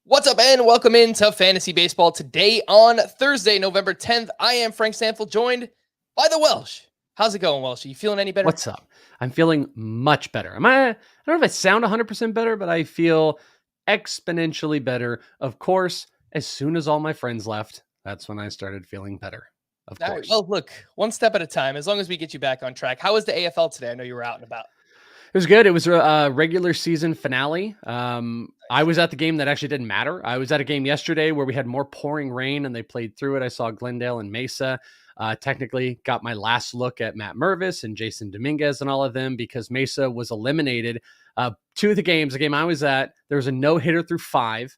What's up, and welcome into Fantasy Baseball today on Thursday, November 10th. I am Frank Stampfl, joined by the Welsh. How's it going, Welsh? Are you feeling any better? What's up? I'm feeling much better. I don't know if I sound 100% better, but I feel exponentially better. Of course, as soon as all my friends left, that's when I started feeling better. Of All right, course. well, look, one step at a time, as long as we get you back on track. How was the AFL today? I know you were out and about. It was good. It was a regular season finale. I was at the game that actually didn't matter. I was at a game yesterday where we had more pouring rain and they played through it. I saw Glendale and Mesa. Technically got my last look at Matt Mervis and Jason Dominguez and all of them because Mesa was eliminated. Two of the games, the game I was at, there was a no-hitter through 5.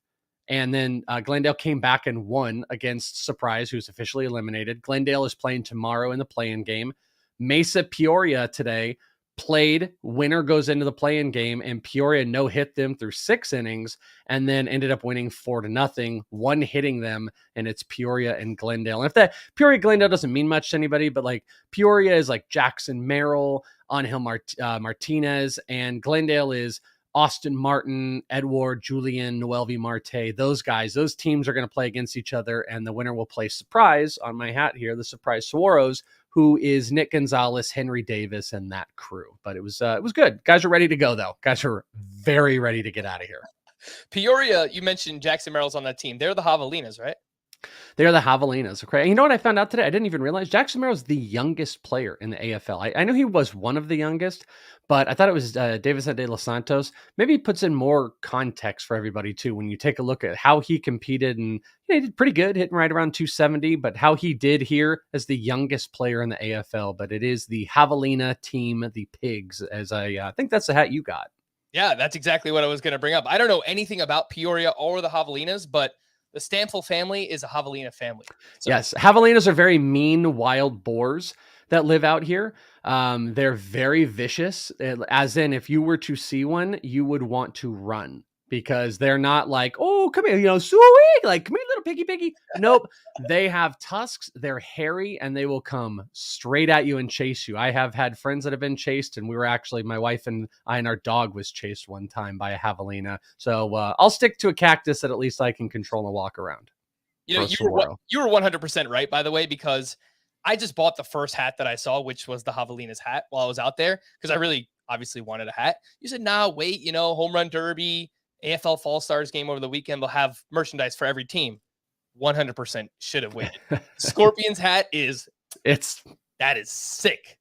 And then Glendale came back and won against Surprise, who's officially eliminated. Glendale is playing tomorrow in the play-in game. Mesa Peoria today played, winner goes into the play-in game, and Peoria no-hit them through 6 innings and then ended up winning 4-0, one hitting them, and it's Peoria and Glendale. And if that Peoria Glendale doesn't mean much to anybody, but like Peoria is like Jackson Merrill, Angel Martinez, and Glendale is Austin Martin, Edward, Julian, Noel V. Marte, those guys, those teams are going to play against each other, and the winner will play Surprise on my hat here, the Surprise Saguaros, who is Nick Gonzalez, Henry Davis, and that crew. But it was good. Guys are ready to go, though. Guys are very ready to get out of here. Peoria, you mentioned Jackson Merrill's on that team. They're the Javelinas, right? They're the Javelinas. Okay. And you know what I found out today? I didn't even realize Jackson Merrill is the youngest player in the AFL. I knew he was one of the youngest, but I thought it was Davison de los Santos. Maybe he puts in more context for everybody too. When you take a look at how he competed, and he did pretty good, hitting right around 270, but how he did here as the youngest player in the AFL. But it is the Javelina team, the Pigs, as I think that's the hat you got. Yeah, that's exactly what I was going to bring up. I don't know anything about Peoria or the Javelinas, but the Stampfl family is a Javelina family. So. Yes, Javelinas are very mean wild boars that live out here. They're very vicious, as in if you were to see one, you would want to run because they're not like, oh, come here, sweet, like, come here, little piggy. Nope. They have tusks, they're hairy, and they will come straight at you and chase you. I have had friends that have been chased, and we were actually, my wife and I and our dog was chased one time by a javelina. So I'll stick to a cactus that at least I can control and walk around. You know, you were 100% right, by the way, because I just bought the first hat that I saw, which was the Javelina's hat while I was out there, because I really obviously wanted a hat. You said, nah, wait, home run derby, AFL Fall Stars game over the weekend. They'll have merchandise for every team. 100% should have waited. Scorpions hat that is sick.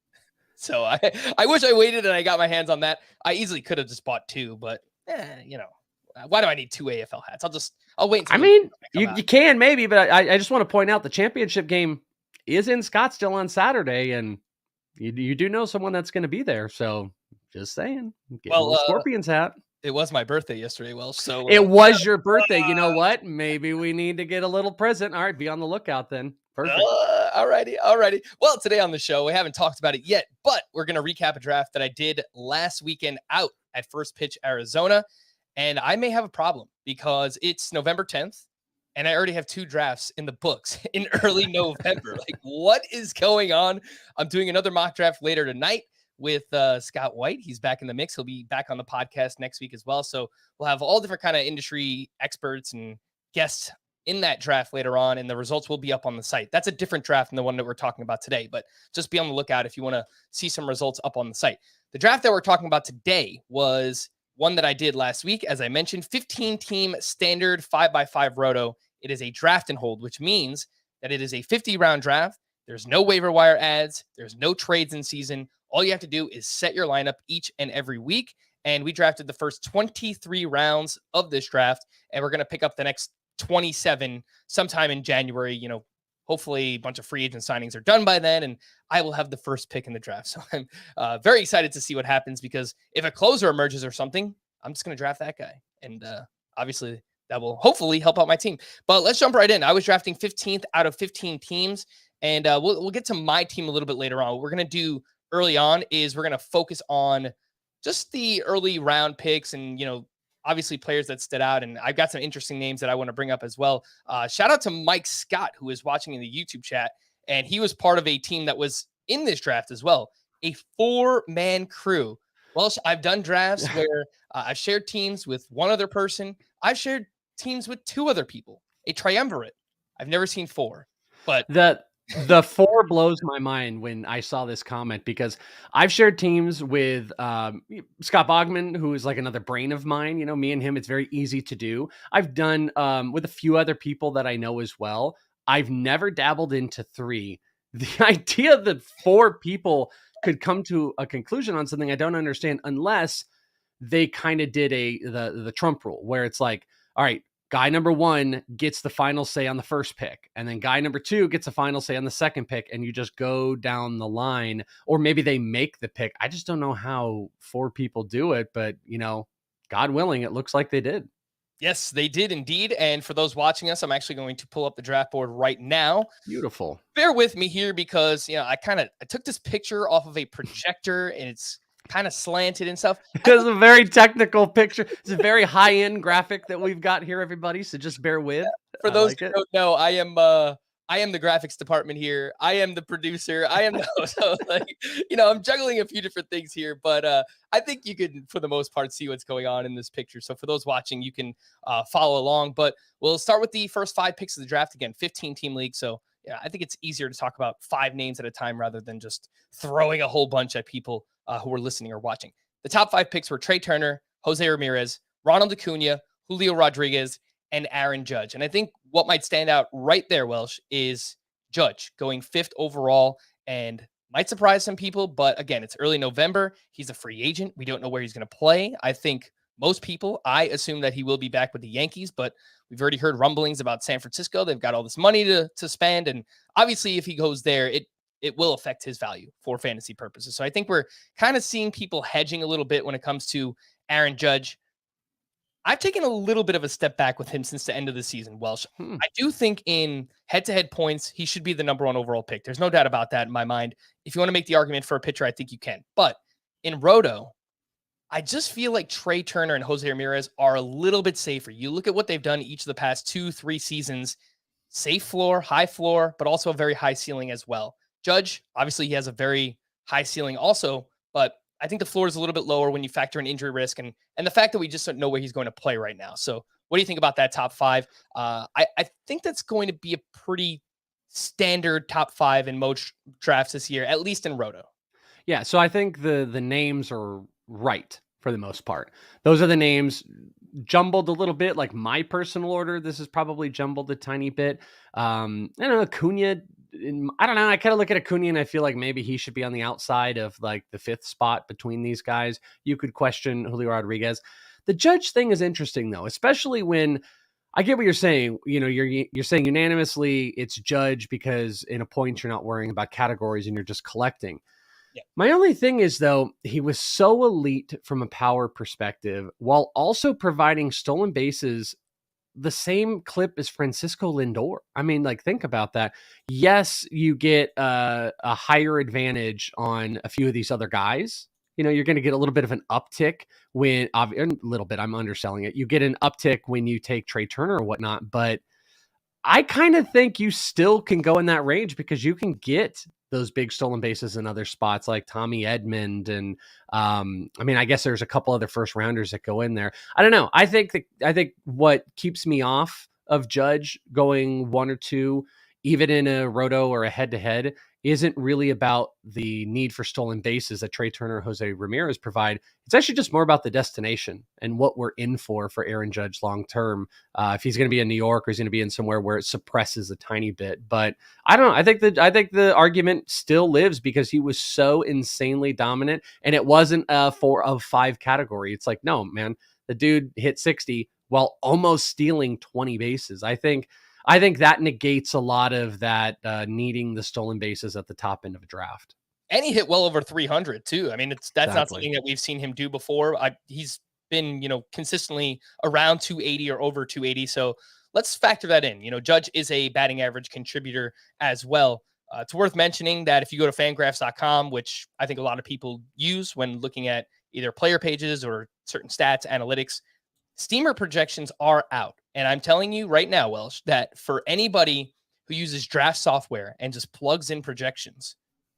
So I wish I waited and I got my hands on that. I easily could have just bought 2, but why do I need 2 AFL hats? I'll wait. I mean, you can maybe, but I just want to point out the championship game is in Scottsdale on Saturday, and you do know someone that's going to be there. So just saying, get a little Scorpions hat. It was my birthday yesterday, Welsh. So it was your birthday. You know what? Maybe we need to get a little present. All right, be on the lookout then. Perfect. Alrighty. Well, today on the show, we haven't talked about it yet, but we're going to recap a draft that I did last weekend out at First Pitch, Arizona. And I may have a problem because it's November 10th and I already have 2 drafts in the books in early November. Like, what is going on? I'm doing another mock draft later tonight with Scott White. He's back in the mix. He'll be back on the podcast next week as well. So we'll have all different kind of industry experts and guests in that draft later on, and the results will be up on the site. That's a different draft than the one that we're talking about today, but just be on the lookout if you want to see some results up on the site. The draft that we're talking about today was one that I did last week. As I mentioned, 15-team standard 5x5 Roto. It is a draft and hold, which means that it is a 50-round draft. There's no waiver wire ads. There's no trades in season. All you have to do is set your lineup each and every week. And we drafted the first 23 rounds of this draft, and we're going to pick up the next 27 sometime in January. Hopefully a bunch of free agent signings are done by then, and I will have the first pick in the draft. So I'm very excited to see what happens, because if a closer emerges or something, I'm just going to draft that guy. And obviously that will hopefully help out my team. But let's jump right in. I was drafting 15th out of 15 teams, and we'll get to my team a little bit later on. What we're going to do early on is we're going to focus on just the early round picks and, obviously players that stood out. And I've got some interesting names that I want to bring up as well. Shout out to Mike Scott, who is watching in the YouTube chat. And he was part of a team that was in this draft as well. A 4-man crew. Well, I've done drafts where I've shared teams with one other person. I've shared teams with 2 other people, a triumvirate. I've never seen 4, but the 4 blows my mind when I saw this comment, because I've shared teams with Scott Bogman, who is like another brain of mine. You know, me and him, it's very easy to do. I've done with a few other people that I know as well. I've never dabbled into 3. The idea that 4 people could come to a conclusion on something I don't understand, unless they kind of did the Trump rule, where it's like, all right, guy number 1 gets the final say on the first pick, and then guy number 2 gets a final say on the second pick, and you just go down the line. Or maybe they make the pick. I just don't know how 4 people do it, but you know, God willing, it looks like they did. Yes, they did indeed. And for those watching us, I'm actually going to pull up the draft board right now. Beautiful. Bear with me here, because I took this picture off of a projector, and it's kind of slanted and stuff. It's a very technical picture. It's a very high-end graphic that we've got here, everybody. So just bear with. For those who don't know, I am the graphics department here. I am the producer. I am the host. So I'm juggling a few different things here, but I think you can, for the most part, see what's going on in this picture. So for those watching, you can follow along. But we'll start with the first 5 picks of the draft. Again, 15-team league. So yeah, I think it's easier to talk about 5 names at a time rather than just throwing a whole bunch at people who are listening or watching. The top 5 picks were Trey Turner, Jose Ramirez, Ronald Acuña, Julio Rodriguez, and Aaron Judge. And I think what might stand out right there, Welsh, is Judge going 5th overall, and might surprise some people. But again, it's early November. He's a free agent. We don't know where he's going to play. I think most people, I assume that he will be back with the Yankees, but we've already heard rumblings about San Francisco. They've got all this money to spend. And obviously, if he goes there, it will affect his value for fantasy purposes. So I think we're kind of seeing people hedging a little bit when it comes to Aaron Judge. I've taken a little bit of a step back with him since the end of the season, Welsh. I do think in head-to-head points, he should be the number 1 overall pick. There's no doubt about that in my mind. If you want to make the argument for a pitcher, I think you can. But in Roto, I just feel like Trey Turner and Jose Ramirez are a little bit safer. You look at what they've done each of the past 2-3 seasons, safe floor, high floor, but also a very high ceiling as well. Judge, obviously he has a very high ceiling also, but I think the floor is a little bit lower when you factor in injury risk and the fact that we just don't know where he's going to play right now. So what do you think about that top 5? I think that's going to be a pretty standard top 5 in most drafts this year, at least in Roto. Yeah, so I think the names are right for the most part. Those are the names jumbled a little bit, like my personal order. This is probably jumbled a tiny bit. I don't know, Acuña, I don't know. I kind of look at Acuña and I feel like maybe he should be on the outside of like the 5th spot between these guys. You could question Julio Rodriguez. The Judge thing is interesting though, especially when I get what you're saying. You know, you're saying unanimously it's Judge because in a point you're not worrying about categories and you're just collecting. Yeah. My only thing is though, he was so elite from a power perspective while also providing stolen bases the same clip as Francisco Lindor. I mean, like, think about that. Yes, you get a higher advantage on a few of these other guys. You know, you're going to get a little bit of an uptick when, a little bit, I'm underselling it. You get an uptick when you take Trey Turner or whatnot, but I kind of think you still can go in that range because you can get those big stolen bases in other spots like Tommy Edmond. And I mean, I guess there's a couple other first rounders that go in there. I don't know. I think what keeps me off of Judge going 1 or 2, even in a Roto or a head-to-head, isn't really about the need for stolen bases that Trey Turner, Jose Ramirez provide. It's actually just more about the destination and what we're in for Aaron Judge long-term. If he's going to be in New York or he's going to be in somewhere where it suppresses a tiny bit, but I don't know. I think the argument still lives because he was so insanely dominant and it wasn't a 4 of 5 category. It's like, no, man, the dude hit 60 while almost stealing 20 bases. I think that negates a lot of that needing the stolen bases at the top end of a draft. And he hit well over 300 too. I mean, that's not something that we've seen him do before. He's been, consistently around 280 or over 280. So let's factor that in. Judge is a batting average contributor as well. It's worth mentioning that if you go to fangraphs.com, which I think a lot of people use when looking at either player pages or certain stats, analytics, steamer projections are out. And I'm telling you right now, Welsh, that for anybody who uses draft software and just plugs in projections,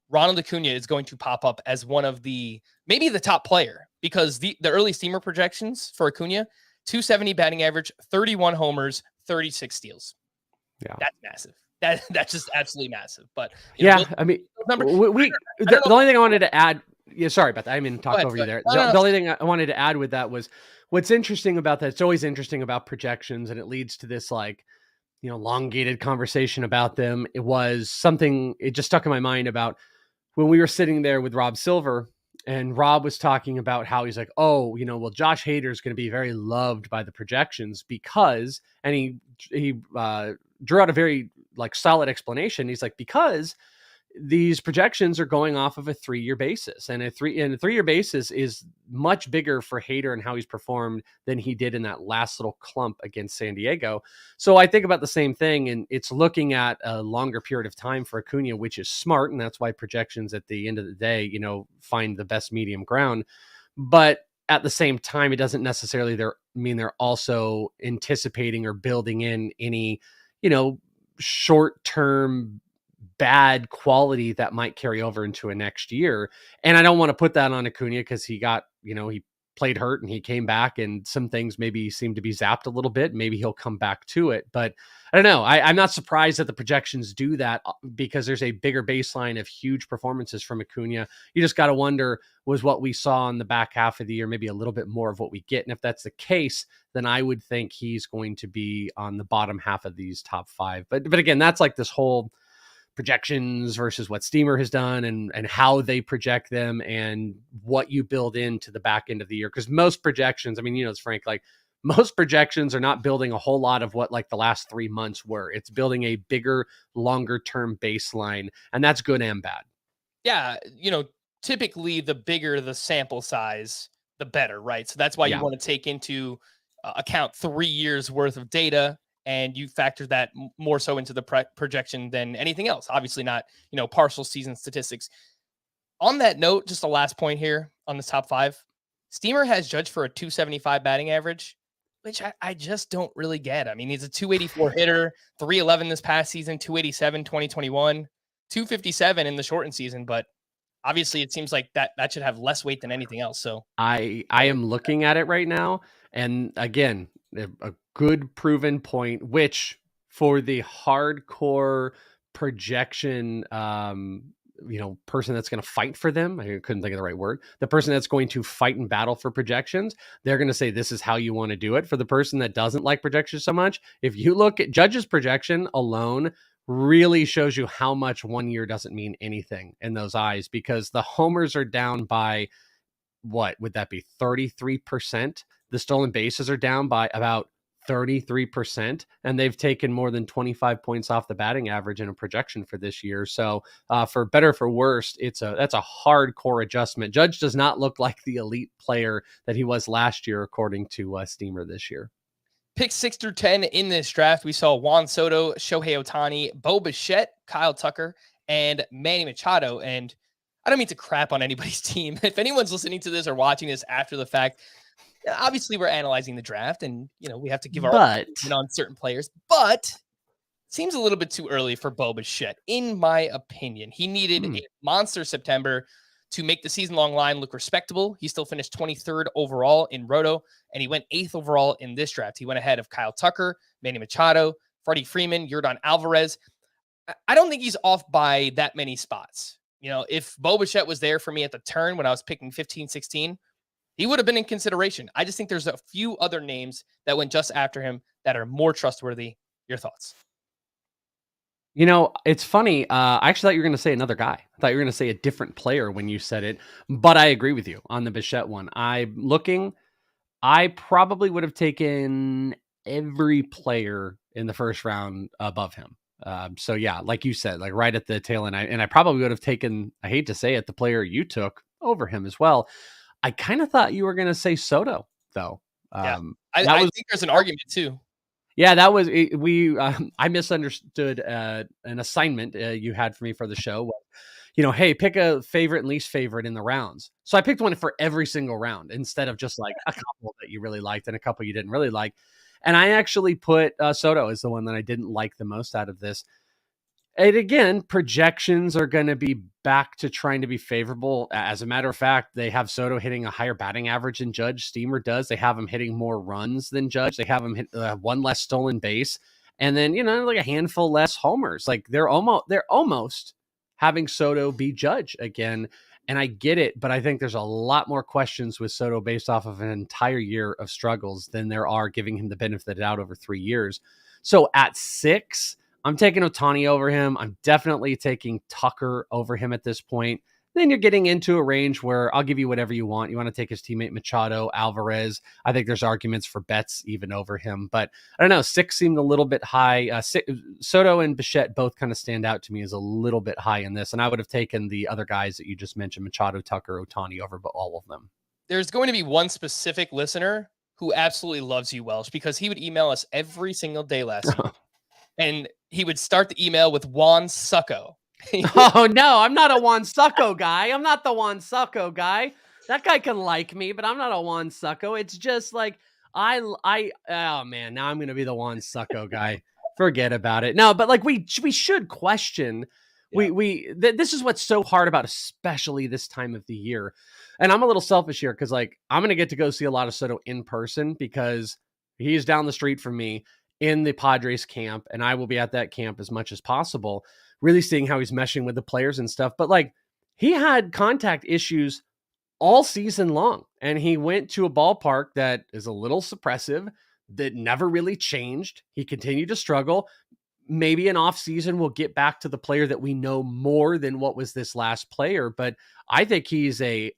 Ronald Acuña is going to pop up as one of maybe the top player, because the early steamer projections for Acuña .270 batting average, 31 homers, 36 steals. Yeah. That's massive. That's just absolutely massive. But I mean, the only thing I wanted to add. Yeah, sorry about that. I mean, talk over you there. The only thing I wanted to add with that was what's interesting about that. It's always interesting about projections, and it leads to this elongated conversation about them. It was something. It just stuck in my mind about when we were sitting there with Rob Silver, and Rob was talking about how he's like, oh, well, Josh Hader is going to be very loved by the projections because, and he drew out a very solid explanation. He's like, because these projections are going off of a 3-year basis, and a 3-year basis is much bigger for Hader and how he's performed than he did in that last little clump against San Diego. So I think about the same thing, and it's looking at a longer period of time for Acuña, which is smart. And that's why projections at the end of the day, find the best medium ground. But at the same time, it doesn't necessarily mean they're also anticipating or building in any, short-term bad quality that might carry over into a next year. And I don't want to put that on Acuña because he got, he played hurt and he came back, and some things maybe seem to be zapped a little bit. Maybe he'll come back to it, but I don't know. I'm not surprised that the projections do that because there's a bigger baseline of huge performances from Acuña. You just got to wonder, was what we saw in the back half of the year maybe a little bit more of what we get? And if that's the case, then I would think he's going to be on the bottom half of these top 5. But again, that's this whole projections versus what Steamer has done and how they project them and what you build into the back end of the year. Because most projections, I mean, it's Frank, most projections are not building a whole lot of what the last 3 months were. It's building a bigger, longer term baseline, and that's good and bad. Yeah. Typically the bigger the sample size, the better, right? So that's why you want to take into account 3 years worth of data, and you factor that more so into the projection than anything else. Obviously not, partial season statistics. On that note, just a last point here on this top 5, Steamer has judged for a .275 batting average, which I just don't really get. I mean, he's a .284 hitter, .311 this past season, .287 2021, .257 in the shortened season, but obviously it seems like that should have less weight than anything else. So I am looking at it right now, and again, a good proven point, which for the hardcore projection, person that's going to fight for them, I couldn't think of the right word, the person that's going to fight and battle for projections, they're going to say, this is how you want to do it. For the person that doesn't like projections so much, if you look at Judge's projection alone, really shows you how much 1 year doesn't mean anything in those eyes, because the homers are down by, what would that be, 33%? The stolen bases are down by about 33%, and they've taken more than 25 points off the batting average in a projection for this year. So for better or for worse, that's a hardcore adjustment. Judge does not look like the elite player that he was last year, according to Steamer this year. Picks 6 through 10 in this draft, we saw Juan Soto, Shohei Ohtani, Bobby Witt, Kyle Tucker, and Manny Machado. And I don't mean to crap on anybody's team. If anyone's listening to this or watching this after the fact, obviously we're analyzing the draft, and we have to give our opinion on certain players, but it seems a little bit too early for Bobby Witt, in my opinion. He needed a monster September to make the season-long line look respectable. He still finished 23rd overall in Roto, and he went 8th overall in this draft. He went ahead of Kyle Tucker, Manny Machado, Freddie Freeman, Yordan Alvarez. I don't think he's off by that many spots. If Bobby Witt was there for me at the turn when I was picking 15, 16, he would have been in consideration. I just think there's a few other names that went just after him that are more trustworthy. Your thoughts? It's funny. I actually thought you were going to say another guy. I thought you were going to say a different player when you said it, but I agree with you on the Bichette one. I probably would have taken every player in the first round above him. So yeah, like you said, right at the tail end, I probably would have taken, I hate to say it, the player you took over him as well. I kind of thought you were going to say Soto, though. I think there's an argument too. Yeah, that was I misunderstood an assignment you had for me for the show. Hey, pick a favorite and least favorite in the rounds. So I picked one for every single round instead of just a couple that you really liked and a couple you didn't really like. And I actually put Soto as the one that I didn't like the most out of this. And again, projections are going to be back to trying to be favorable. As a matter of fact, they have Soto hitting a higher batting average than Judge. Steamer does. They have him hitting more runs than Judge. They have him hit one less stolen base, and then like a handful less homers. Like they're almost having Soto be Judge again. And I get it, but I think there's a lot more questions with Soto based off of an entire year of struggles than there are giving him the benefit of the doubt over 3 years. So at 6, I'm taking Ohtani over him. I'm definitely taking Tucker over him at this point. Then you're getting into a range where I'll give you whatever you want. You want to take his teammate Machado, Alvarez. I think there's arguments for Betts even over him. But I don't know. 6 seemed a little bit high. Soto and Bichette both kind of stand out to me as a little bit high in this. And I would have taken the other guys that you just mentioned, Machado, Tucker, Ohtani over all of them. There's going to be one specific listener who absolutely loves you, Welsh, because he would email us every single day last year. And he would start the email with Juan Succo. Oh, no, I'm not a Juan Succo guy. I'm not the Juan Succo guy. That guy can like me, but I'm not a Juan Succo. It's just like, oh man, now I'm going to be the Juan Succo guy. Forget about it. No, but like we should question. Yeah. This is what's so hard about, especially this time of the year. And I'm a little selfish here because like I'm going to get to go see a lot of Soto in person because he's down the street from me in the Padres camp, and I will be at that camp as much as possible, really seeing how he's meshing with the players and stuff. But like he had contact issues all season long, and he went to a ballpark that is a little suppressive, that never really changed. He continued to struggle. Maybe an off season will get back to the player that we know more than what was this last player. But I think he's a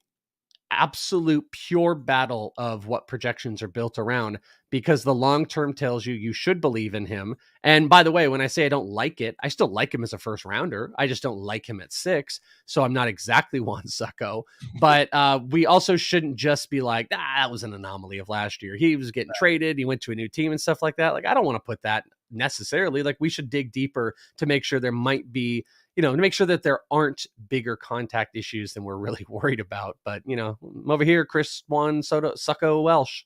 absolute pure battle of what projections are built around, because the long term tells you should believe in him. And by the way, when I say I don't like it, I still like him as a first rounder. I just don't like him at 6. So I'm not exactly Juan Succo, but we also shouldn't just be like, that was an anomaly of last year. He was getting traded. He went to a new team and stuff like that. Like, I don't want to put that necessarily. Like, we should dig deeper to make sure there might be, to make sure that there aren't bigger contact issues than we're really worried about. But, I'm over here, Chris Juan Soto, Succo Welsh.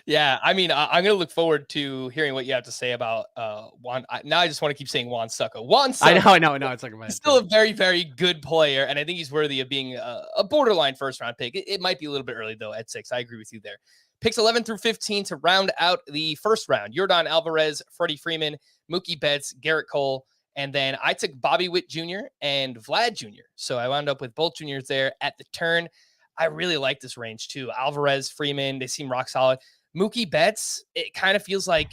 Yeah, I mean, I'm going to look forward to hearing what you have to say about Juan. Now I just want to keep saying Juan Succo. Juan Succo. I know. It's like he's still a very, very good player, and I think he's worthy of being a borderline first-round pick. It might be a little bit early, though, at 6. I agree with you there. Picks 11 through 15 to round out the first round. Yordan Alvarez, Freddie Freeman, Mookie Betts, Garrett Cole, and then I took Bobby Witt Jr. and Vlad Jr. So I wound up with both juniors there at the turn. I really like this range, too. Alvarez, Freeman, they seem rock solid. Mookie Betts, it kind of feels like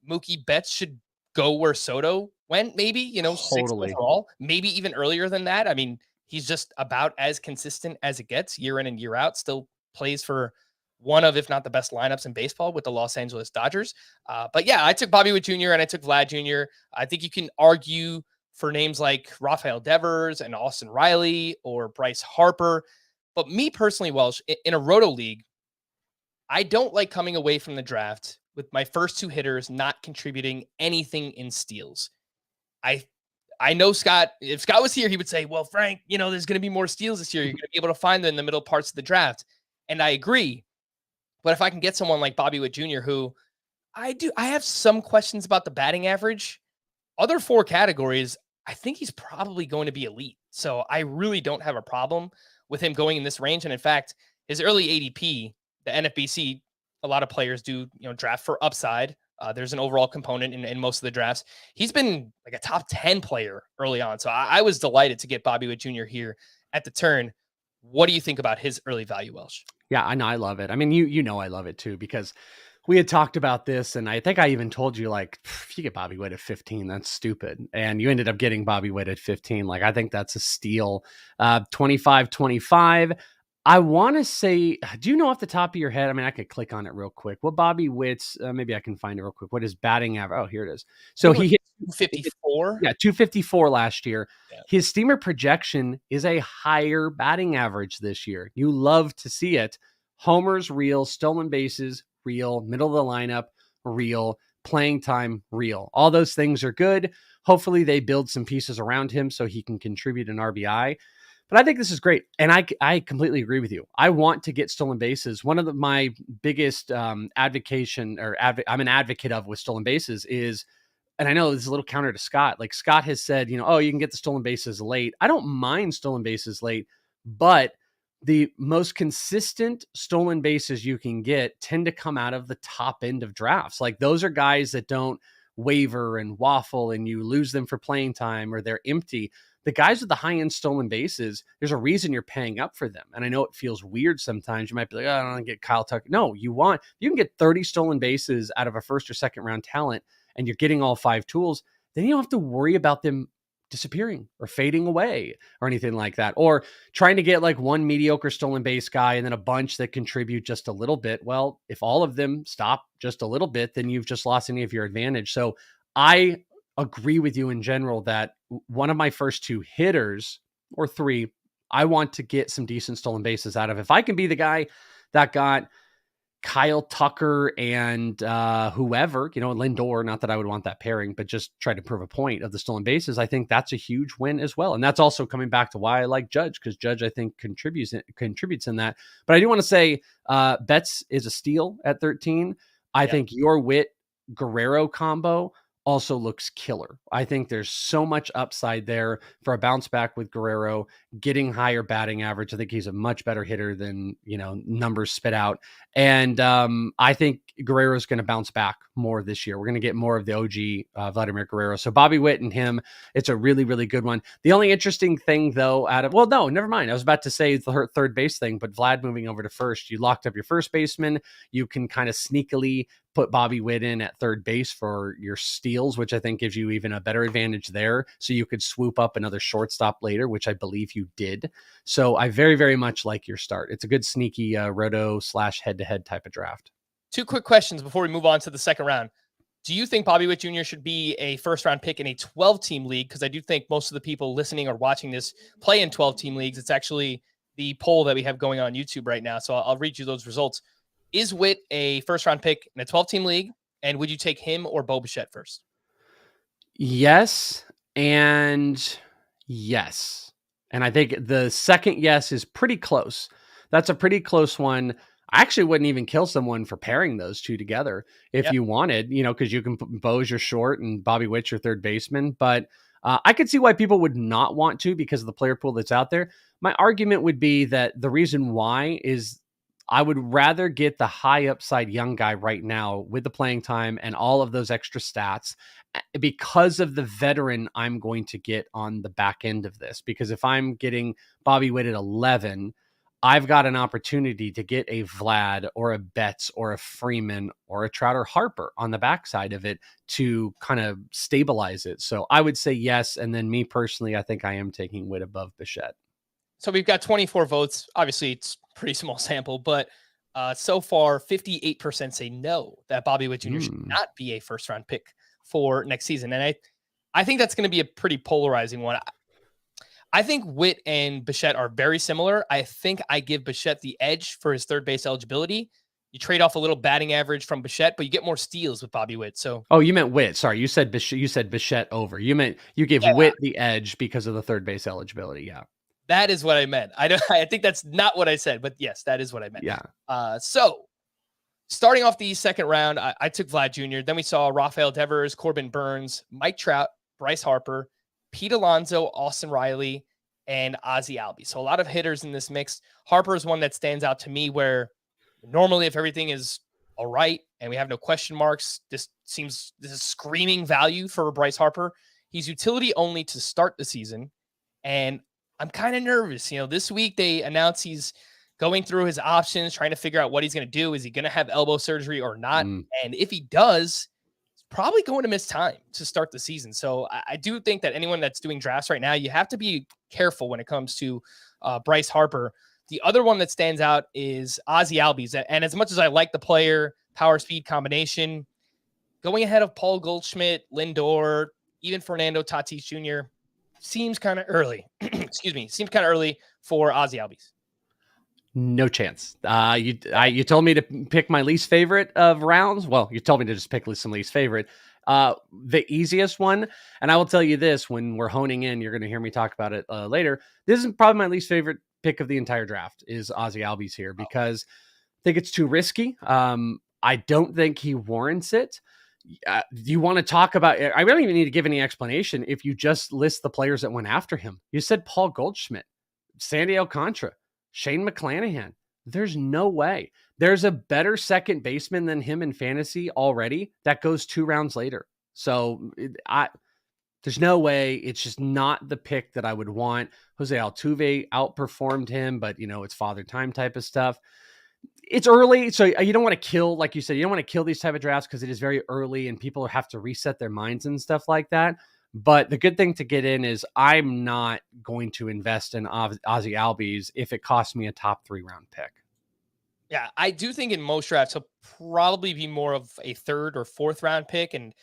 Mookie Betts should go where Soto went, maybe, totally. 6th overall, maybe even earlier than that. I mean, he's just about as consistent as it gets year in and year out, still plays for one of, if not the best lineups in baseball with the Los Angeles Dodgers. But yeah, I took Bobby Witt Jr. and I took Vlad Jr. I think you can argue for names like Rafael Devers and Austin Riley or Bryce Harper. But me personally, Welsh, in a Roto league, I don't like coming away from the draft with my first 2 hitters not contributing anything in steals. I know Scott, if Scott was here, he would say, well, Frank, there's going to be more steals this year. You're going to be able to find them in the middle parts of the draft. And I agree. But if I can get someone like Bobby Witt Jr., who I have some questions about the batting average, other 4 categories, I think he's probably going to be elite. So I really don't have a problem with him going in this range. And in fact, his early ADP, the NFBC, a lot of players do, draft for upside. There's an overall component in most of the drafts. He's been like a top 10 player early on. So I was delighted to get Bobby Witt Jr. here at the turn. What do you think about his early value, Welsh? Yeah, I know. I love it. I mean, I love it too, because we had talked about this, and I think I even told you, like, if you get Bobby Witt at 15, that's stupid. And you ended up getting Bobby Witt at 15. Like, I think that's a steal. 25. I want to say, do you know off the top of your head? I mean, I could click on it real quick. What Bobby Witt's, maybe I can find it real quick. What is batting average? Oh, here it is. So he hit 254. Yeah, 254 last year. Yeah. His steamer projection is a higher batting average this year. You love to see it. Homers, real. Stolen bases, real. Middle of the lineup, real. Playing time, real. All those things are good. Hopefully they build some pieces around him so he can contribute an RBI. But I think this is great. And I completely agree with you. I want to get stolen bases. One of my biggest I'm an advocate of with stolen bases is and I know this is a little counter to Scott. Like Scott has said, oh, you can get the stolen bases late. I don't mind stolen bases late, but the most consistent stolen bases you can get tend to come out of the top end of drafts. Like those are guys that don't waver and waffle and you lose them for playing time or they're empty. The guys with the high end stolen bases, there's a reason you're paying up for them. And I know it feels weird sometimes. You might be like, oh, I don't want to get Kyle Tucker. No, you can get 30 stolen bases out of a first or second round talent and you're getting all 5 tools. Then you don't have to worry about them disappearing or fading away or anything like that, or trying to get like one mediocre stolen base guy and then a bunch that contribute just a little bit. Well, if all of them stop just a little bit, then you've just lost any of your advantage. So I agree with you in general that one of my first 2 hitters or 3, I want to get some decent stolen bases out of. If I can be the guy that got Kyle Tucker and whoever, Lindor, not that I would want that pairing, but just try to prove a point of the stolen bases. I think that's a huge win as well. And that's also coming back to why I like Judge, because Judge, I think, contributes in that. But I do want to say Betts is a steal at 13. I think your Witt Guerrero combo also looks killer. I think there's so much upside there for a bounce back with Guerrero getting higher batting average. I think he's a much better hitter than, numbers spit out. And I think Guerrero is going to bounce back more this year. We're going to get more of the OG Vladimir Guerrero. So Bobby Witt and him, it's a really, really good one. The only interesting thing though, no, never mind. I was about to say the third base thing, but Vlad moving over to first, you locked up your first baseman. You can kind of sneakily put Bobby Witt in at third base for your steals, which I think gives you even a better advantage there. So you could swoop up another shortstop later, which I believe you did. So I very, very much like your start. It's a good sneaky roto / head-to-head type of draft. 2 quick questions before we move on to the second round. Do you think Bobby Witt Jr. should be a first-round pick in a 12-team league? Because I do think most of the people listening or watching this play in 12-team leagues. It's actually the poll that we have going on YouTube right now. So I'll read you those results. Is Witt a first-round pick in a 12-team league? And would you take him or Bo Bichette first? Yes and yes. And I think the second yes is pretty close. That's a pretty close one. I actually wouldn't even kill someone for pairing those 2 together if you wanted, because you can put Bo's your short and Bobby Witt's your third baseman. But I could see why people would not want to because of the player pool that's out there. My argument would be that the reason why is I would rather get the high upside young guy right now with the playing time and all of those extra stats because of the veteran I'm going to get on the back end of this. Because if I'm getting Bobby Witt at 11, I've got an opportunity to get a Vlad or a Betts or a Freeman or a Trout or Harper on the backside of it to kind of stabilize it. So I would say yes. And then me personally, I think I am taking Witt above Bichette. So we've got 24 votes. Obviously, it's a pretty small sample, but so far, 58% say no, that Bobby Witt Jr. should not be a first-round pick for next season. And I think that's going to be a pretty polarizing one. I think Witt and Bichette are very similar. I think I give Bichette the edge for his third base eligibility. You trade off a little batting average from Bichette, but you get more steals with Bobby Witt. So, you meant Witt. Sorry, you said Bichette over. You meant you give Witt the edge because of the third base eligibility. Yeah. That is what I meant. I think that's not what I said, but yes, that is what I meant. Yeah. So starting off the second round, I took Vlad Jr. Then we saw Rafael Devers, Corbin Burns, Mike Trout, Bryce Harper, Pete Alonso, Austin Riley, and Ozzie Albies. So a lot of hitters in this mix. Harper is one that stands out to me where normally if everything is all right and we have no question marks, this is screaming value for Bryce Harper. He's utility only to start the season. And I'm kind of nervous. This week they announced he's going through his options, trying to figure out what he's going to do. Is he going to have elbow surgery or not? And if he does, he's probably going to miss time to start the season. So I do think that anyone that's doing drafts right now, you have to be careful when it comes to Bryce Harper. The other one that stands out is Ozzie Albies. And as much as I like the player, power speed combination, going ahead of Paul Goldschmidt, Lindor, even Fernando Tatis Jr., seems kind of early. Seems kind of early for Ozzie Albies. No chance. You told me to pick my least favorite of rounds. Well, you told me to just pick some least favorite. The easiest one, and I will tell you this, when we're honing in, you're going to hear me talk about it later. This is probably my least favorite pick of the entire draft is Ozzie Albies here because I think it's too risky. I don't think he warrants it. you want to talk about, I really don't even need to give any explanation if you just list the players that went after him. You said Paul Goldschmidt, Sandy Alcantara, Shane McClanahan. There's no way. There's a better second baseman than him in fantasy already that goes 2 rounds later. So there's no way. It's just not the pick that I would want. Jose Altuve outperformed him, but it's father time type of stuff. It's early, so you don't want to kill, like you said, you don't want to kill these type of drafts because it is very early and people have to reset their minds and stuff like that. But the good thing to get in is I'm not going to invest in Ozzie Albies if it costs me a top 3 round pick. Yeah, I do think in most drafts he'll probably be more of a 3rd or 4th round pick, and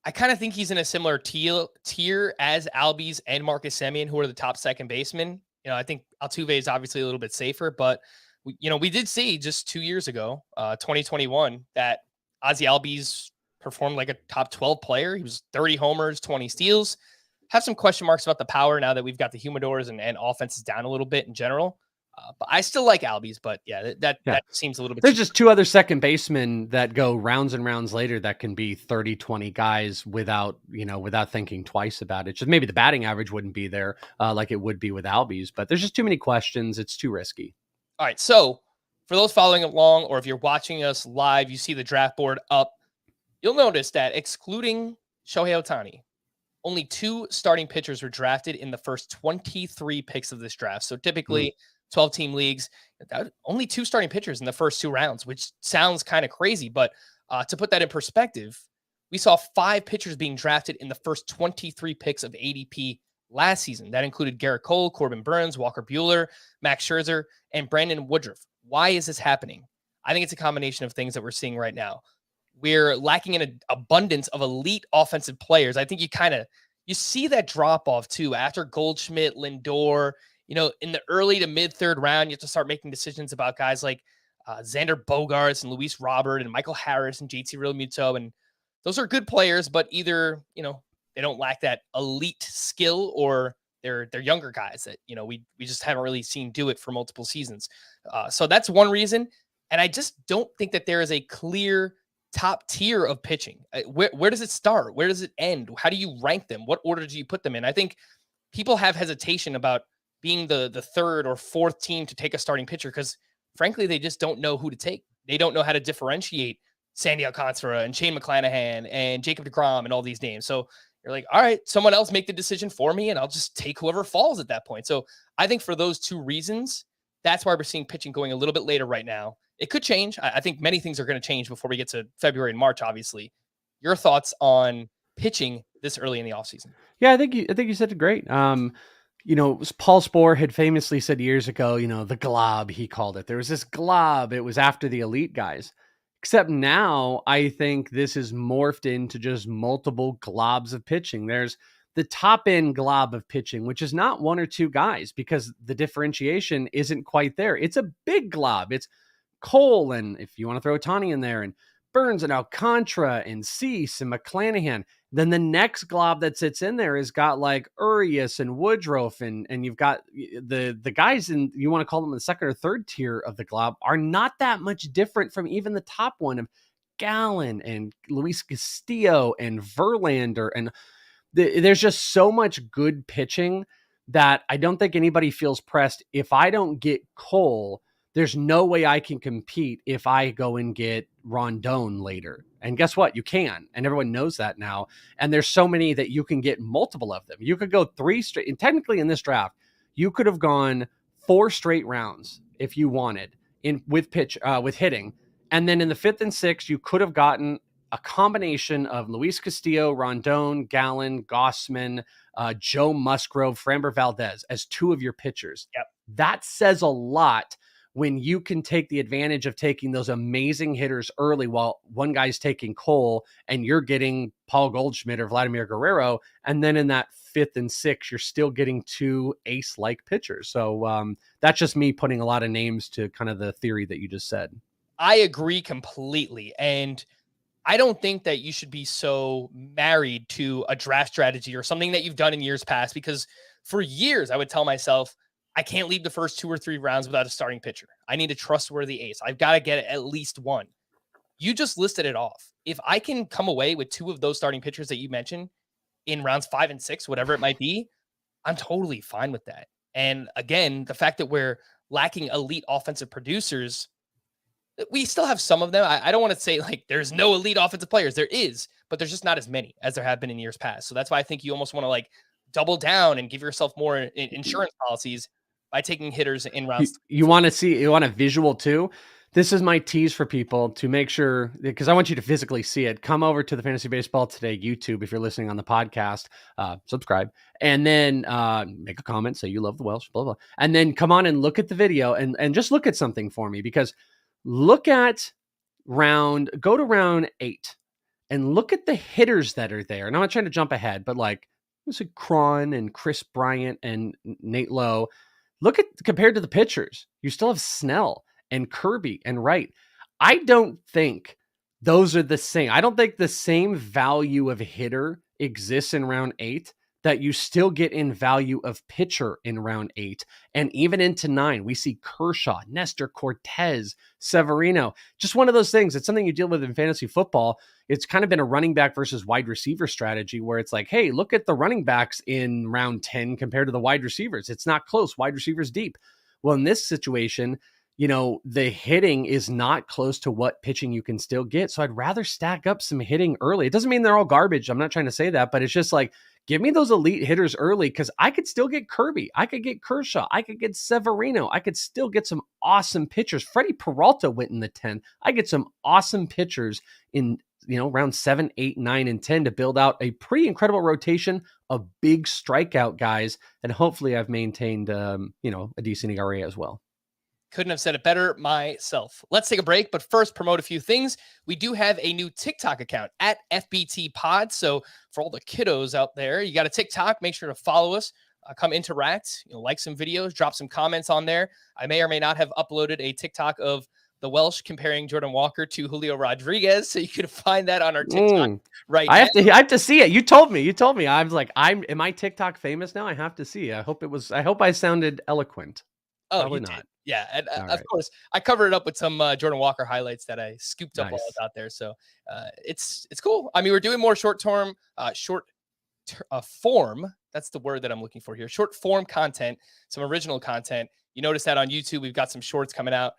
I kind of think he's in a similar tier as Albies and Marcus Semien, who are the top second basemen. I think Altuve is obviously a little bit safer, but we did see just 2 years ago, 2021, that Ozzie Albies performed like a top 12 player. He was 30 homers, 20 steals. Have some question marks about the power now that we've got the humidors and offenses down a little bit in general. But I still like Albies, but that seems a little bit. There's just 2 other second basemen that go rounds and rounds later that can be 30, 20 guys without thinking twice about it. Just maybe the batting average wouldn't be there like it would be with Albies, but there's just too many questions. It's too risky. All right. So for those following along, or if you're watching us live, you see the draft board up. You'll notice that excluding Shohei Ohtani, only 2 starting pitchers were drafted in the first 23 picks of this draft. So typically 12-team leagues, only 2 starting pitchers in the first 2 rounds, which sounds kind of crazy. But to put that in perspective, we saw 5 pitchers being drafted in the first 23 picks of ADP last season. That included Garrett Cole, Corbin Burns, Walker Buehler, Max Scherzer, and Brandon Woodruff. Why is this happening? I think it's a combination of things that we're seeing right now. We're lacking in an abundance of elite offensive players. I think you see that drop off too after Goldschmidt, Lindor. In the early to mid 3rd round, you have to start making decisions about guys like Xander Bogaerts and Luis Robert and Michael Harris and JT Realmuto. And those are good players, but either, they don't lack that elite skill, or they're younger guys that, we just haven't really seen do it for multiple seasons. So that's one reason. And I just don't think that there is a clear top tier of pitching. Where does it start? Where does it end? How do you rank them? What order do you put them in? I think people have hesitation about being the 3rd or 4th team to take a starting pitcher because, frankly, they just don't know who to take. They don't know how to differentiate Sandy Alcantara and Shane McClanahan and Jacob deGrom and all these names. So you're like, all right, someone else make the decision for me, and I'll just take whoever falls at that point. So I think for those 2 reasons, that's why we're seeing pitching going a little bit later right now. It could change. I think many things are going to change before we get to February and March, obviously. Your thoughts on pitching this early in the offseason? Yeah, I think you said it great. Paul Spohr had famously said years ago, the glob, he called it. There was this glob. It was after the elite guys. Except now, I think this is morphed into just multiple globs of pitching. There's the top end glob of pitching, which is not 1 or 2 guys because the differentiation isn't quite there. It's a big glob. It's Cole, and if you want to throw Ohtani in there, and Burns and Alcantara and Cease and McClanahan. Then the next glob that sits in there has got like Urias and Woodruff, and you've got the guys in, you want to call them the 2nd or 3rd tier of the glob, are not that much different from even the top one of Gallen and Luis Castillo and Verlander. And there's just so much good pitching that I don't think anybody feels pressed. If I don't get Cole, there's no way I can compete if I go and get Rondon later. And guess what? You can. And everyone knows that now. And there's so many that you can get multiple of them. You could go 3 straight. And technically in this draft, you could have gone 4 straight rounds if you wanted with hitting. And then in the 5th and 6th, you could have gotten a combination of Luis Castillo, Rondon, Gallen, Gossman, Joe Musgrove, Framber Valdez as 2 of your pitchers. Yep. That says a lot when you can take the advantage of taking those amazing hitters early while one guy's taking Cole and you're getting Paul Goldschmidt or Vladimir Guerrero. And then in that 5th and 6th, you're still getting 2 ace-like pitchers. So that's just me putting a lot of names to kind of the theory that you just said. I agree completely. And I don't think that you should be so married to a draft strategy or something that you've done in years past, because for years I would tell myself, I can't leave the first 2 or 3 rounds without a starting pitcher. I need a trustworthy ace. I've got to get at least one. You just listed it off. If I can come away with 2 of those starting pitchers that you mentioned in rounds 5 and 6, whatever it might be, I'm totally fine with that. And again, the fact that we're lacking elite offensive producers, we still have some of them. I don't want to say like there's no elite offensive players. There is, but there's just not as many as there have been in years past. So that's why I think you almost want to like double down and give yourself more insurance policies by taking hitters in rounds. You want a visual too. This is my tease for people to make sure, because I want you to physically see it. Come over to the Fantasy Baseball Today YouTube if you're listening on the podcast, subscribe, and then make a comment, say you love the Welsh, blah, blah, and then come on and look at the video and just look at something for me, because go to round 8 and look at the hitters that are there. And I'm not trying to jump ahead, but like this is Cron and Chris Bryant and Nate Lowe. Look at compared to the pitchers, you still have Snell and Kirby and Wright. I don't think those are the same. I don't think the same value of hitter exists in round 8 that you still get in value of pitcher in round 8. And even into 9, we see Kershaw, Nestor Cortez, Severino. Just one of those things. It's something you deal with in fantasy football. It's kind of been a running back versus wide receiver strategy where it's like, hey, look at the running backs in round 10 compared to the wide receivers. It's not close. Wide receivers deep. Well, in this situation, the hitting is not close to what pitching you can still get. So I'd rather stack up some hitting early. It doesn't mean they're all garbage. I'm not trying to say that, but it's just like, give me those elite hitters early, because I could still get Kirby. I could get Kershaw. I could get Severino. I could still get some awesome pitchers. Freddie Peralta went in the 10th. I get some awesome pitchers in, round 7, 8, 9, and 10 to build out a pretty incredible rotation of big strikeout guys. And hopefully I've maintained, a decent ERA as well. Couldn't have said it better myself. Let's take a break, but first promote a few things. We do have a new TikTok account at FBT Pod. So for all the kiddos out there, you got a TikTok, make sure to follow us, come interact, like some videos, drop some comments on there. I may or may not have uploaded a TikTok of the Welsh comparing Jordan Walker to Julio Rodriguez. So you can find that on our TikTok right now. I have to see it. You told me. I was like, am I TikTok famous now? I have to see. I hope I sounded eloquent. Oh, probably you not. did. Yeah, and Of course, I covered it up with some Jordan Walker highlights that I scooped up while I was out there. So it's cool. I mean, we're doing more short form. That's the word that I'm looking for here. Short form content, some original content. You notice that on YouTube, we've got some shorts coming out.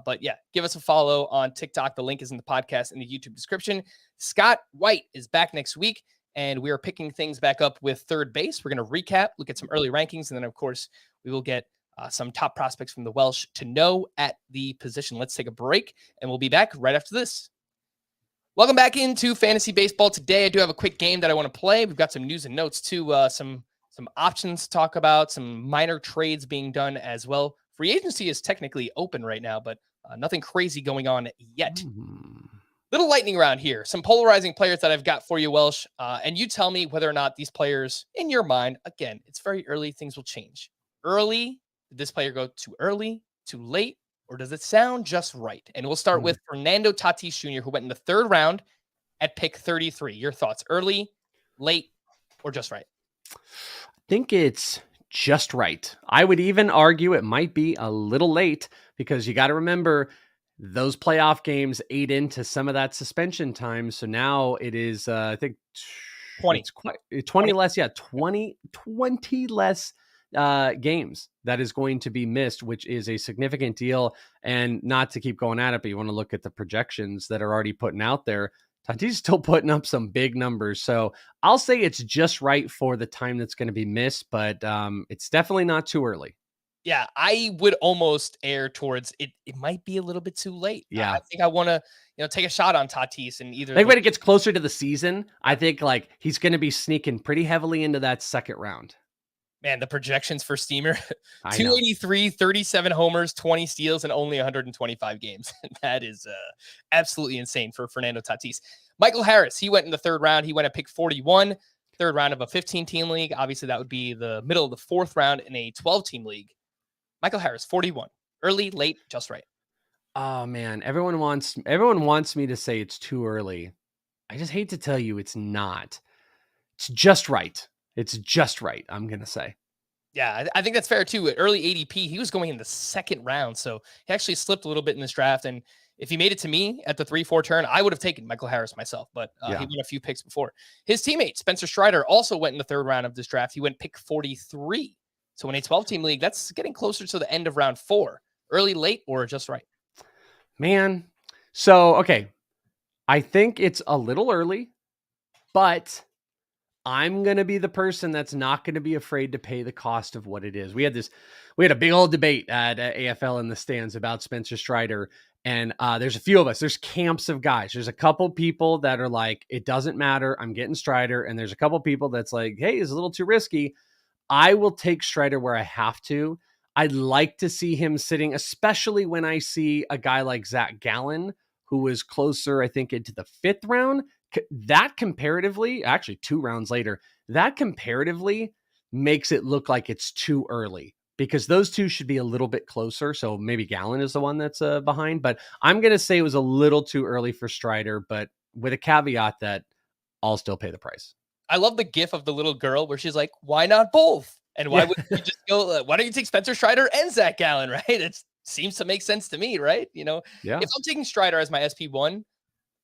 But yeah, give us a follow on TikTok. The link is in the podcast in the YouTube description. Scott White is back next week, and we are picking things back up with third base. We're going to recap, look at some early rankings, and then, of course, we will get some top prospects from the Welsh to know at the position. Let's take a break, and we'll be back right after this. Welcome back into Fantasy Baseball Today. I do have a quick game that I want to play. We've got some news and notes too, some options to talk about, some minor trades being done as well. Free agency is technically open right now, but nothing crazy going on yet. Little lightning round here. Some polarizing players that I've got for you, Welsh, and you tell me whether or not these players, in your mind, again, it's very early, things will change. Early, did this player go too early, too late, or does it sound just right? And we'll start with Fernando Tatis Jr., who went in the 3rd round at pick 33. Your thoughts, early, late, or just right? I think it's just right. I would even argue it might be a little late, because you got to remember those playoff games ate into some of that suspension time. So now it is, I think 20 less. Yeah. 20 less games that is going to be missed, which is a significant deal. And not to keep going at it, but you want to look at the projections that are already putting out there. Tatis is still putting up some big numbers. So I'll say it's just right for the time that's going to be missed, but it's definitely not too early. Yeah, I would almost err towards it. It might be a little bit too late. Yeah, I think I want to, take a shot on Tatis and either. I think when it gets closer to the season, I think like he's going to be sneaking pretty heavily into that 2nd round. Man, the projections for Steamer, 283, 37 homers, 20 steals, and only 125 games. That is absolutely insane for Fernando Tatis. Michael Harris, he went in the 3rd round. He went at pick 41, 3rd round of a 15-team league. Obviously, that would be the middle of the 4th round in a 12-team league. Michael Harris, 41. Early, late, just right. Oh, man. Everyone wants me to say it's too early. I just hate to tell you it's not. It's just right. It's just right, I'm going to say. Yeah, I think that's fair too. At early ADP, he was going in the 2nd round. So he actually slipped a little bit in this draft. And If he made it to me at the 3-4 turn, I would have taken Michael Harris myself, but he went a few picks before. His teammate, Spencer Strider, also went in the third round of this draft. He went pick 43. So in a 12-team league, that's getting closer to the end of round 4. Early, late, or just right? Man. So, okay. I think it's a little early, but I'm going to be the person that's not going to be afraid to pay the cost of what it is. We had a big old debate at AFL in the stands about Spencer Strider. And there's a few of us. There's camps of guys. There's a couple people that are like, it doesn't matter, I'm getting Strider. And there's a couple people that's like, hey, it's a little too risky. I will take Strider where I have to. I'd like to see him sitting, especially when I see a guy like Zach Gallen, who was closer, I think, into the 5th round. That comparatively, actually 2 rounds later, that comparatively makes it look like it's too early, because those two should be a little bit closer. So maybe Gallen is the one that's behind, but I'm going to say it was a little too early for Strider, but with a caveat that I'll still pay the price. I love the gif of the little girl where she's like, why not both? And why would you just go, why don't you take Spencer Strider and Zach Gallen, right? It seems to make sense to me, right? You know, if I'm taking Strider as my SP1,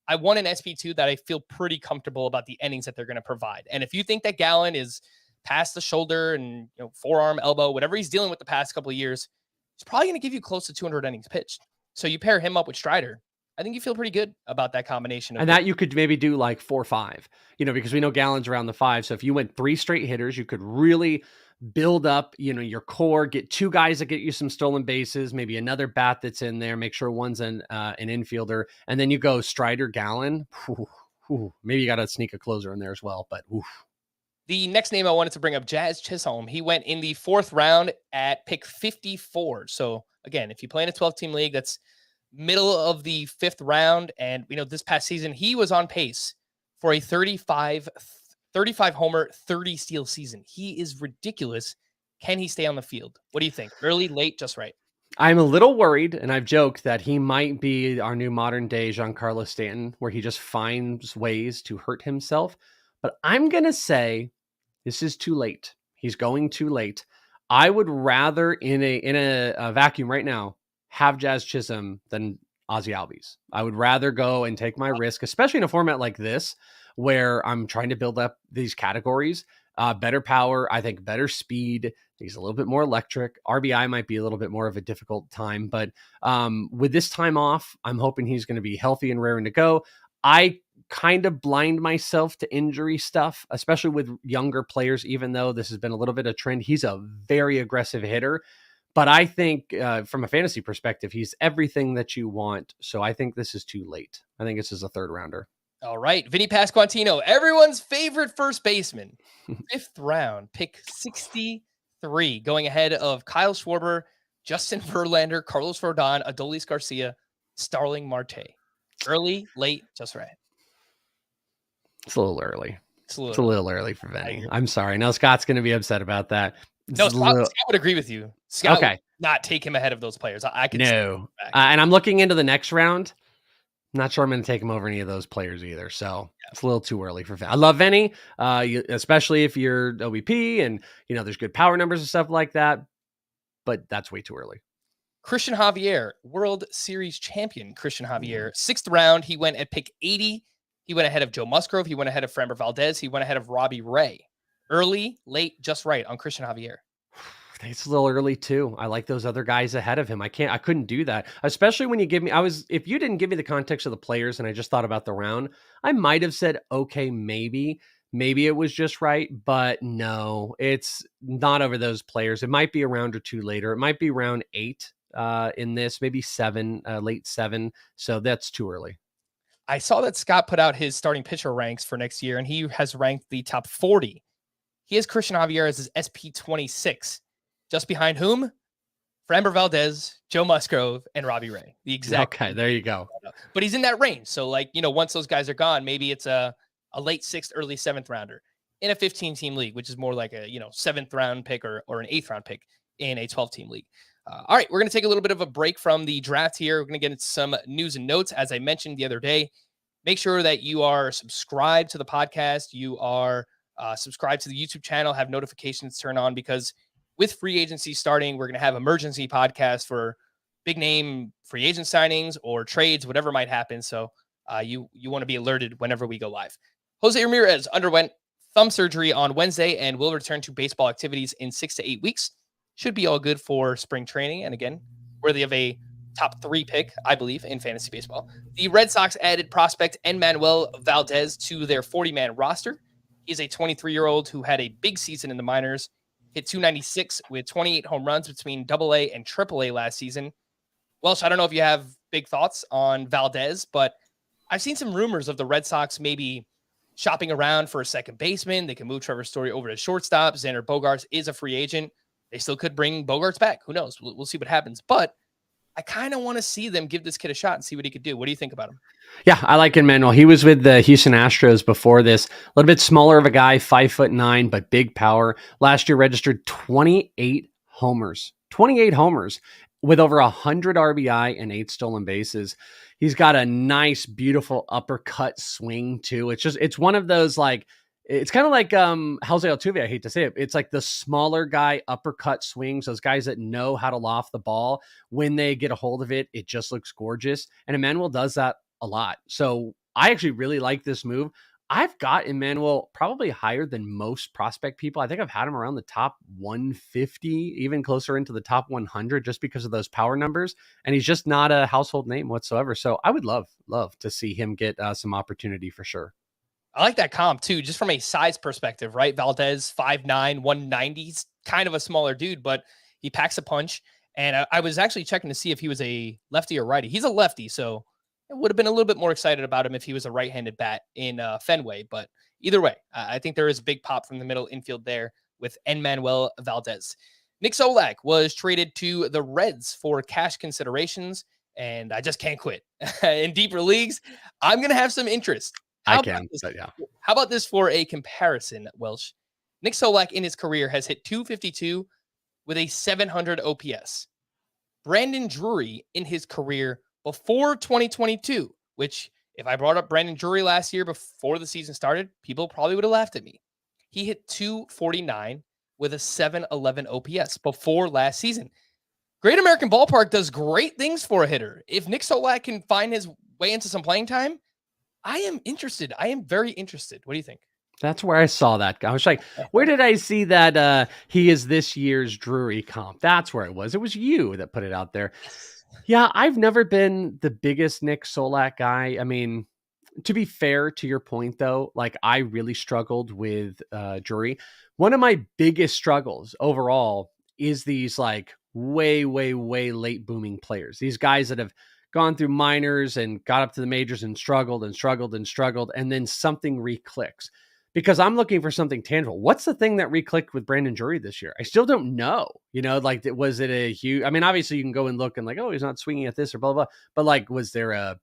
I want an SP2 that I feel pretty comfortable about the innings that they're going to provide. And if you think that Gallen is past the shoulder and forearm, elbow, whatever he's dealing with the past couple of years, he's probably going to give you close to 200 innings pitched. So you pair him up with Strider, I think you feel pretty good about that combination. And that you could maybe do like 4-5, because we know Gallen's around the 5. So if you went 3 straight hitters, you could really build up, your core, get 2 guys that get you some stolen bases, maybe another bat that's in there, make sure one's an infielder. And then you go Strider, Gallen. Maybe you got to sneak a closer in there as well, but The next name I wanted to bring up, Jazz Chisholm. He went in the 4th round at pick 54. So again, if you play in a 12-team league, that's middle of the 5th round. And this past season, he was on pace for a 35 homer, 30 steal season. He is ridiculous. Can he stay on the field? What do you think? Early, late, just right? I'm a little worried, and I've joked that he might be our new modern day Giancarlo Stanton, where he just finds ways to hurt himself. But I'm going to say this is too late. He's going too late. I would rather in a vacuum right now have Jazz Chisholm than Ozzie Albies. I would rather go and take my risk, especially in a format like this, where I'm trying to build up these categories. Better power, I think better speed. He's a little bit more electric. RBI might be a little bit more of a difficult time, but with this time off, I'm hoping he's going to be healthy and raring to go. I kind of blind myself to injury stuff, especially with younger players, even though this has been a little bit of a trend. He's a very aggressive hitter, but I think from a fantasy perspective, he's everything that you want. So I think this is too late. I think this is a 3rd rounder. All right. Vinny Pasquantino, everyone's favorite first baseman. 5th round, pick 63, going ahead of Kyle Schwarber, Justin Verlander, Carlos Rodon, Adolis Garcia, Starling Marte. Early, late, just right. It's a little early. It's a little early for Vinny. I'm sorry. No, Scott's going to be upset about that. No, Scott would agree with you. Scott would not take him ahead of those players. I can no. And I'm looking into the next round. Not sure I'm going to take him over any of those players either. So it's a little too early for Vinny. I love Vinny, especially if you're OBP and, there's good power numbers and stuff like that. But that's way too early. Christian Javier, World Series champion Christian Javier. 6th round, he went at pick 80. He went ahead of Joe Musgrove. He went ahead of Framber Valdez. He went ahead of Robbie Ray. Early, late, just right on Christian Javier. It's a little early too. I like those other guys ahead of him. I couldn't do that. Especially when you give me, if you didn't give me the context of the players and I just thought about the round, I might have said, okay, maybe it was just right, but no, it's not over those players. It might be a round or 2 later. It might be round 8 in this, maybe 7, late 7. So that's too early. I saw that Scott put out his starting pitcher ranks for next year, and he has ranked the top 40. He has Christian Javier as his SP26. Just behind whom? Framber Valdez, Joe Musgrove, and Robbie Ray. The exact. Okay, there you go. But he's in that range. So, once those guys are gone, maybe it's a late 6th, early 7th rounder in a 15-team league, which is more like a 7th round pick or an 8th round pick in a 12-team league. All right, we're going to take a little bit of a break from the draft here. We're going to get into some news and notes. As I mentioned the other day, make sure that you are subscribed to the podcast. You are subscribed to the YouTube channel, have notifications turned on, because with free agency starting, we're going to have emergency podcasts for big name free agent signings or trades, whatever might happen. So you want to be alerted whenever we go live. Jose Ramirez underwent thumb surgery on Wednesday and will return to baseball activities in 6 to 8 weeks. Should be all good for spring training. And again, worthy of a top 3 pick, I believe, in fantasy baseball. The Red Sox added prospect Enmanuel Valdez to their 40-man roster. He's a 23-year-old who had a big season in the minors, hit 296 with 28 home runs between AA and AAA last season. Welsh, I don't know if you have big thoughts on Valdez, but I've seen some rumors of the Red Sox maybe shopping around for a second baseman. They can move Trevor Story over to shortstop. Xander Bogaerts is a free agent. They still could bring Bogaerts back. Who knows? We'll see what happens. But I kind of want to see them give this kid a shot and see what he could do. What do you think about him? Yeah, I like Emmanuel. He was with the Houston Astros before this. A little bit smaller of a guy, 5'9", but big power. Last year registered 28 homers. 28 homers with over 100 RBI and 8 stolen bases. He's got a nice, beautiful uppercut swing too. It's one of those like, it's kind of like Jose Altuve. I hate to say it. It's like the smaller guy uppercut swings. Those guys that know how to loft the ball, when they get a hold of it, it just looks gorgeous. And Emmanuel does that a lot. So I actually really like this move. I've got Emmanuel probably higher than most prospect people. I think I've had him around the top 150, even closer into the top 100, just because of those power numbers. And he's just not a household name whatsoever. So I would love to see him get some opportunity for sure. I like that comp too, just from a size perspective, right? Valdez, 5'9", 190. He's kind of a smaller dude, but he packs a punch. And I was actually checking to see if he was a lefty or righty. He's a lefty, so I would have been a little bit more excited about him if he was a right-handed bat in Fenway. But either way, I think there is a big pop from the middle infield there with Enmanuel Valdez. Nick Solak was traded to the Reds for cash considerations, and I just can't quit. In deeper leagues, I'm going to have some interest. How about this for a comparison, Welsh? Nick Solak in his career has hit 252 with a 700 OPS. Brandon Drury in his career before 2022, which if I brought up Brandon Drury last year before the season started, people probably would have laughed at me. He hit 249 with a 711 OPS before last season. Great American Ballpark does great things for a hitter. If Nick Solak can find his way into some playing time, I am interested. I am very interested. What do you think? That's where I saw that. I was like, where did I see that he is this year's Drury comp? That's where it was. It was you that put it out there. Yeah, I've never been the biggest Nick Solak guy. I mean, to be fair to your point, though, like I really struggled with Drury. One of my biggest struggles overall is these like way, way, way late booming players. These guys that have gone through minors and got up to the majors and struggled and struggled and struggled, and then something reclicks. Because I'm looking for something tangible. What's the thing that reclicked with Brandon Drury this year? I still don't know. You know, like, was it a huge? I mean, obviously you can go and look and like, oh, he's not swinging at this or blah blah. But like, was there a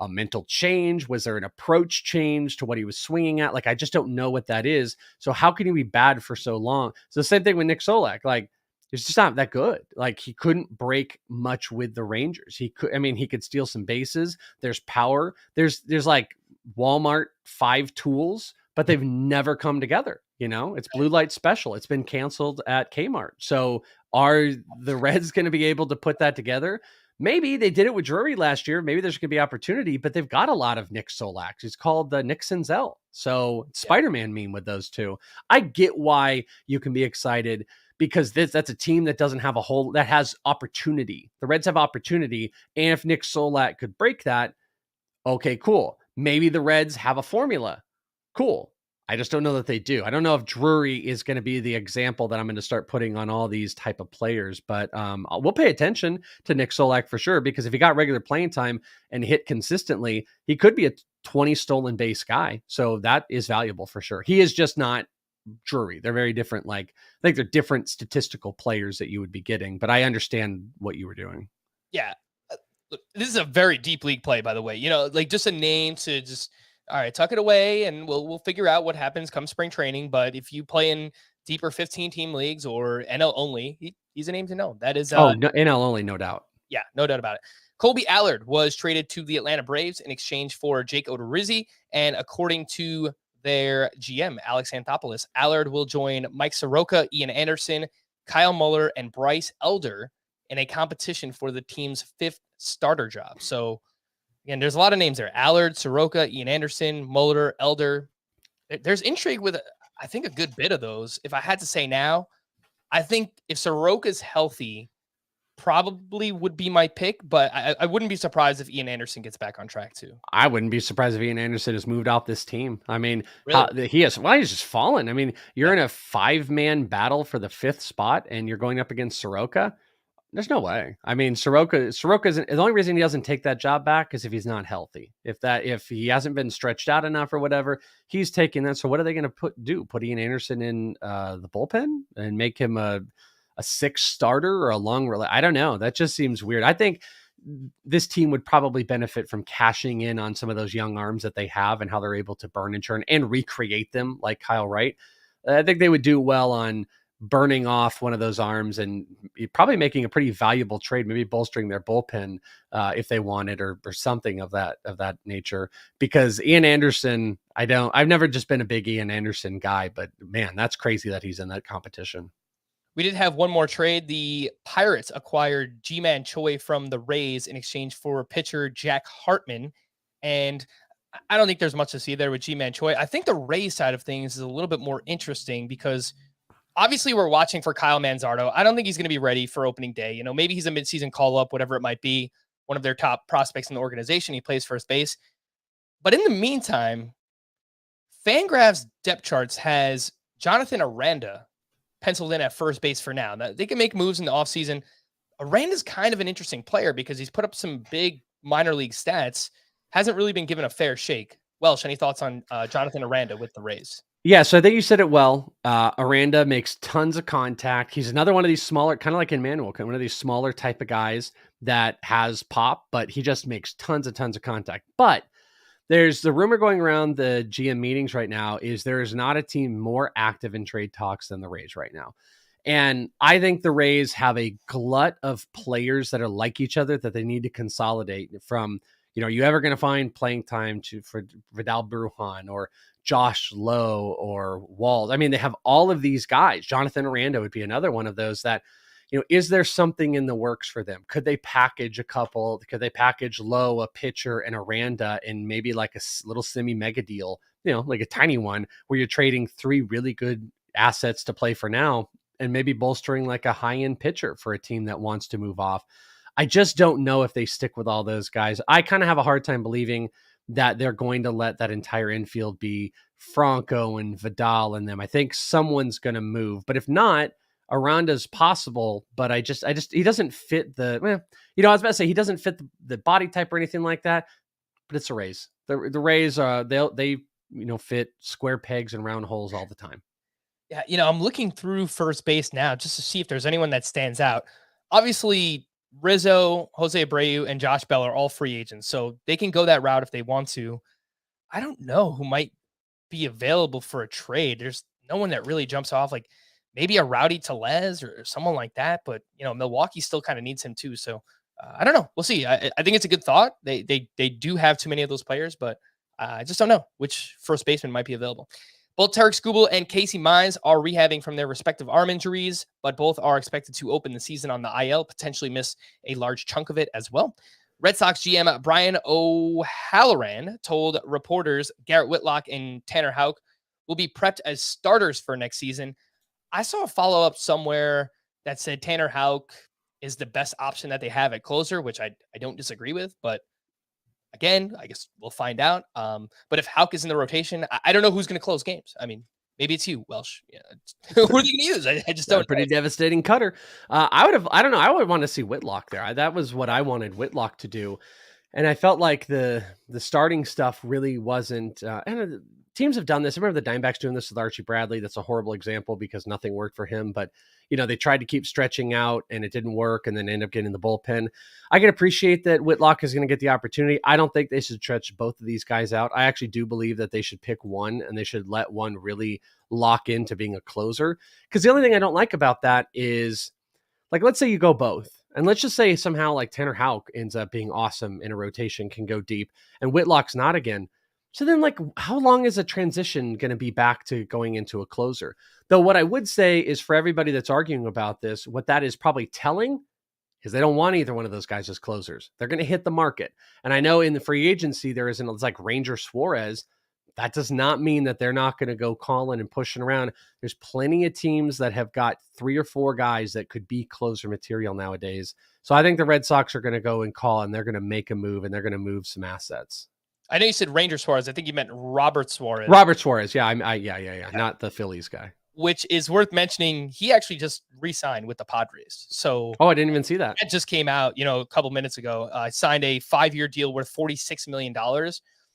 mental change? Was there an approach change to what he was swinging at? Like, I just don't know what that is. So how can he be bad for so long? So the same thing with Nick Solak. Like, he's just not that good. Like, he couldn't break much with the Rangers. He could steal some bases. There's power. There's like Walmart 5 tools, but they've never come together. You know, it's blue light special. It's been canceled at Kmart. So are the Reds going to be able to put that together? Maybe they did it with Drury last year. Maybe there's going to be opportunity, but they've got a lot of Nick Solaks. It's called the Nick Senzel. So Spider-Man meme with those two. I get why you can be excited because that's a team that doesn't have that has opportunity. The Reds have opportunity. And if Nick Solak could break that, okay, cool. Maybe the Reds have a formula. Cool. I just don't know that they do. I don't know if Drury is going to be the example that I'm going to start putting on all these type of players, but we'll pay attention to Nick Solak for sure, because if he got regular playing time and hit consistently, he could be a 20 stolen base guy. So that is valuable for sure. He is just not Drury. They're very different. Like, I think they're different statistical players that you would be getting, but I understand what you were doing. Yeah. Look, this is a very deep league play, by the way. You know, like just a name to just, all right, tuck it away and we'll figure out what happens come spring training. But if you play in deeper 15-team leagues or NL only, he's a name to know. That is NL only, no doubt. Yeah, no doubt about it. Colby Allard was traded to the Atlanta Braves in exchange for Jake Odorizzi, and according to their GM, Alex Anthopoulos, Allard will join Mike Soroka, Ian Anderson, Kyle Muller, and Bryce Elder in a competition for the team's 5th starter job. So again, there's a lot of names there: Allard, Soroka, Ian Anderson, Mulder, Elder. There's intrigue with, I think, a good bit of those. If I had to say now, I think if Soroka's healthy, probably would be my pick, but I wouldn't be surprised if Ian Anderson gets back on track too. I wouldn't be surprised if Ian Anderson has moved off this team. I mean, Really? he's just fallen. I mean, you're in a 5-man battle for the 5th spot and you're going up against Soroka. There's no way. I mean, Soroka's the only reason he doesn't take that job back is if he's not healthy. If he hasn't been stretched out enough or whatever, he's taking that. So what are they going to do? Put Ian Anderson in the bullpen and make him a 6th starter or a long relay? I don't know. That just seems weird. I think this team would probably benefit from cashing in on some of those young arms that they have and how they're able to burn and churn and recreate them like Kyle Wright. I think they would do well on burning off one of those arms and probably making a pretty valuable trade, maybe bolstering their bullpen if they wanted or something of that nature. Because Ian Anderson, I've never just been a big Ian Anderson guy, but man, that's crazy that he's in that competition. We did have one more trade. The Pirates acquired Ji-Man Choi from the Rays in exchange for pitcher Jack Hartman. And I don't think there's much to see there with Ji-Man Choi. I think the Rays side of things is a little bit more interesting because obviously we're watching for Kyle Manzardo. I don't think he's going to be ready for opening day. You know, maybe he's a midseason call-up, whatever it might be, one of their top prospects in the organization. He plays first base. But in the meantime, Fangraphs depth charts has Jonathan Aranda penciled in at first base for now. Now, they can make moves in the offseason. Aranda's kind of an interesting player because he's put up some big minor league stats. Hasn't really been given a fair shake. Welsh, any thoughts on Jonathan Aranda with the Rays? Yeah, so I think you said it well. Aranda makes tons of contact. He's another one of these smaller, kind of like Emmanuel, one of these smaller type of guys that has pop, but he just makes tons of contact. But there's the rumor going around the GM meetings right now is there is not a team more active in trade talks than the Rays right now. And I think the Rays have a glut of players that are like each other that they need to consolidate from. You know, you ever going to find playing time for Vidal Brujan or Josh Lowe or Walls? I mean, they have all of these guys. Jonathan Aranda would be another one of those that, you know, is there something in the works for them? Could they package a couple? Could they package Lowe, a pitcher, and Aranda in maybe like a little semi-mega deal, you know, like a tiny one where you're trading 3 really good assets to play for now and maybe bolstering like a high-end pitcher for a team that wants to move off? I just don't know if they stick with all those guys. I kind of have a hard time believing that they're going to let that entire infield be Franco and Vidal and them. I think someone's going to move, but if not, Aranda's possible, but I just, he doesn't fit I was about to say he doesn't fit the body type or anything like that, but it's the Rays. The Rays, they fit square pegs and round holes all the time. Yeah. You know, I'm looking through first base now just to see if there's anyone that stands out. Obviously, Rizzo, Jose Abreu, and Josh Bell are all free agents, so they can go that route if they want to. I don't know who might be available for a trade. There's no one that really jumps off, like maybe a Rowdy Tellez or someone like that, but, you know, Milwaukee still kind of needs him too, so I don't know. We'll see. I think it's a good thought. They do have too many of those players, but I just don't know which first baseman might be available. Both Tarek Skubal and Casey Mize are rehabbing from their respective arm injuries, but both are expected to open the season on the IL, potentially miss a large chunk of it as well. Red Sox GM Brian O'Halloran told reporters Garrett Whitlock and Tanner Houck will be prepped as starters for next season. I saw a follow-up somewhere that said Tanner Houck is the best option that they have at closer, which I don't disagree with, but again, I guess we'll find out. But if Houck is in the rotation, I don't know who's going to close games. I mean, maybe it's you, Welsh. Yeah. Who are they going to use? I just don't know. Pretty devastating cutter. I would want to see Whitlock there. That was what I wanted Whitlock to do. And I felt like the starting stuff really wasn't, and teams have done this. I remember the Diamondbacks doing this with Archie Bradley. That's a horrible example because nothing worked for him, but you know, they tried to keep stretching out and it didn't work and then end up getting the bullpen. I can appreciate that Whitlock is going to get the opportunity. I don't think they should stretch both of these guys out. I actually do believe that they should pick one and they should let one really lock into being a closer. Because the only thing I don't like about that is, like, let's say you go both. And let's just say somehow like Tanner Houck ends up being awesome in a rotation, can go deep, and Whitlock's not again. So then, like, how long is a transition going to be back to going into a closer? Though what I would say is for everybody that's arguing about this, what that is probably telling because they don't want either one of those guys as closers. They're going to hit the market. And I know in the free agency, it's like Ranger Suarez. That does not mean that they're not going to go calling and pushing around. There's plenty of teams that have got 3 or 4 guys that could be closer material nowadays. So I think the Red Sox are going to go and call, and they're going to make a move, and they're going to move some assets. I know you said Ranger Suarez. I think you meant Robert Suarez. Robert Suarez. Yeah. Yeah. Not the Phillies guy. Which is worth mentioning. He actually just re-signed with the Padres. So, I didn't even see that. That just came out, a couple minutes ago. Signed a 5-year deal worth $46 million.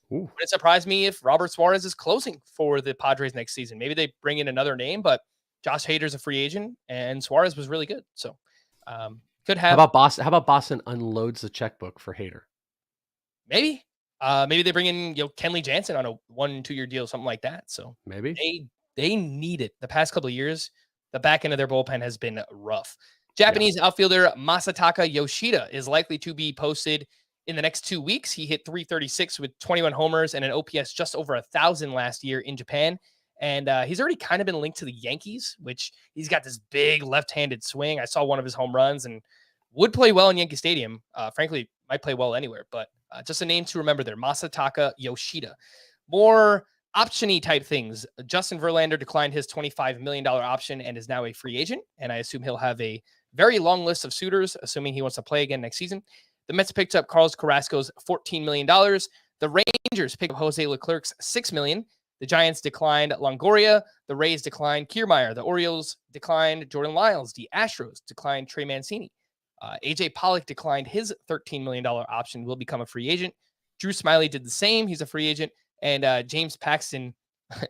Would it surprise me if Robert Suarez is closing for the Padres next season? Maybe they bring in another name, but Josh Hader's a free agent, and Suarez was really good. So, could have. How about Boston unloads the checkbook for Hader? Maybe. Maybe they bring in Kenley Jansen on a 1-2 year deal, something like that. So maybe they need it. The past couple of years, the back end of their bullpen has been rough. Japanese outfielder Masataka Yoshida is likely to be posted in the next 2 weeks. He hit .336 with 21 homers and an OPS just over 1,000 last year in Japan. And he's already kind of been linked to the Yankees, which he's got this big left-handed swing. I saw one of his home runs and would play well in Yankee Stadium. Frankly, might play well anywhere, but just a name to remember there, Masataka Yoshida. More option-y type things. Justin Verlander declined his $25 million option and is now a free agent. And I assume he'll have a very long list of suitors, assuming he wants to play again next season. The Mets picked up Carlos Carrasco's $14 million. The Rangers picked up Jose Leclerc's $6 million. The Giants declined Longoria. The Rays declined Kiermaier. The Orioles declined Jordan Lyles. The Astros declined Trey Mancini. AJ Pollock declined his $13 million option, will become a free agent. Drew Smyly did the same. He's a free agent. And James Paxton,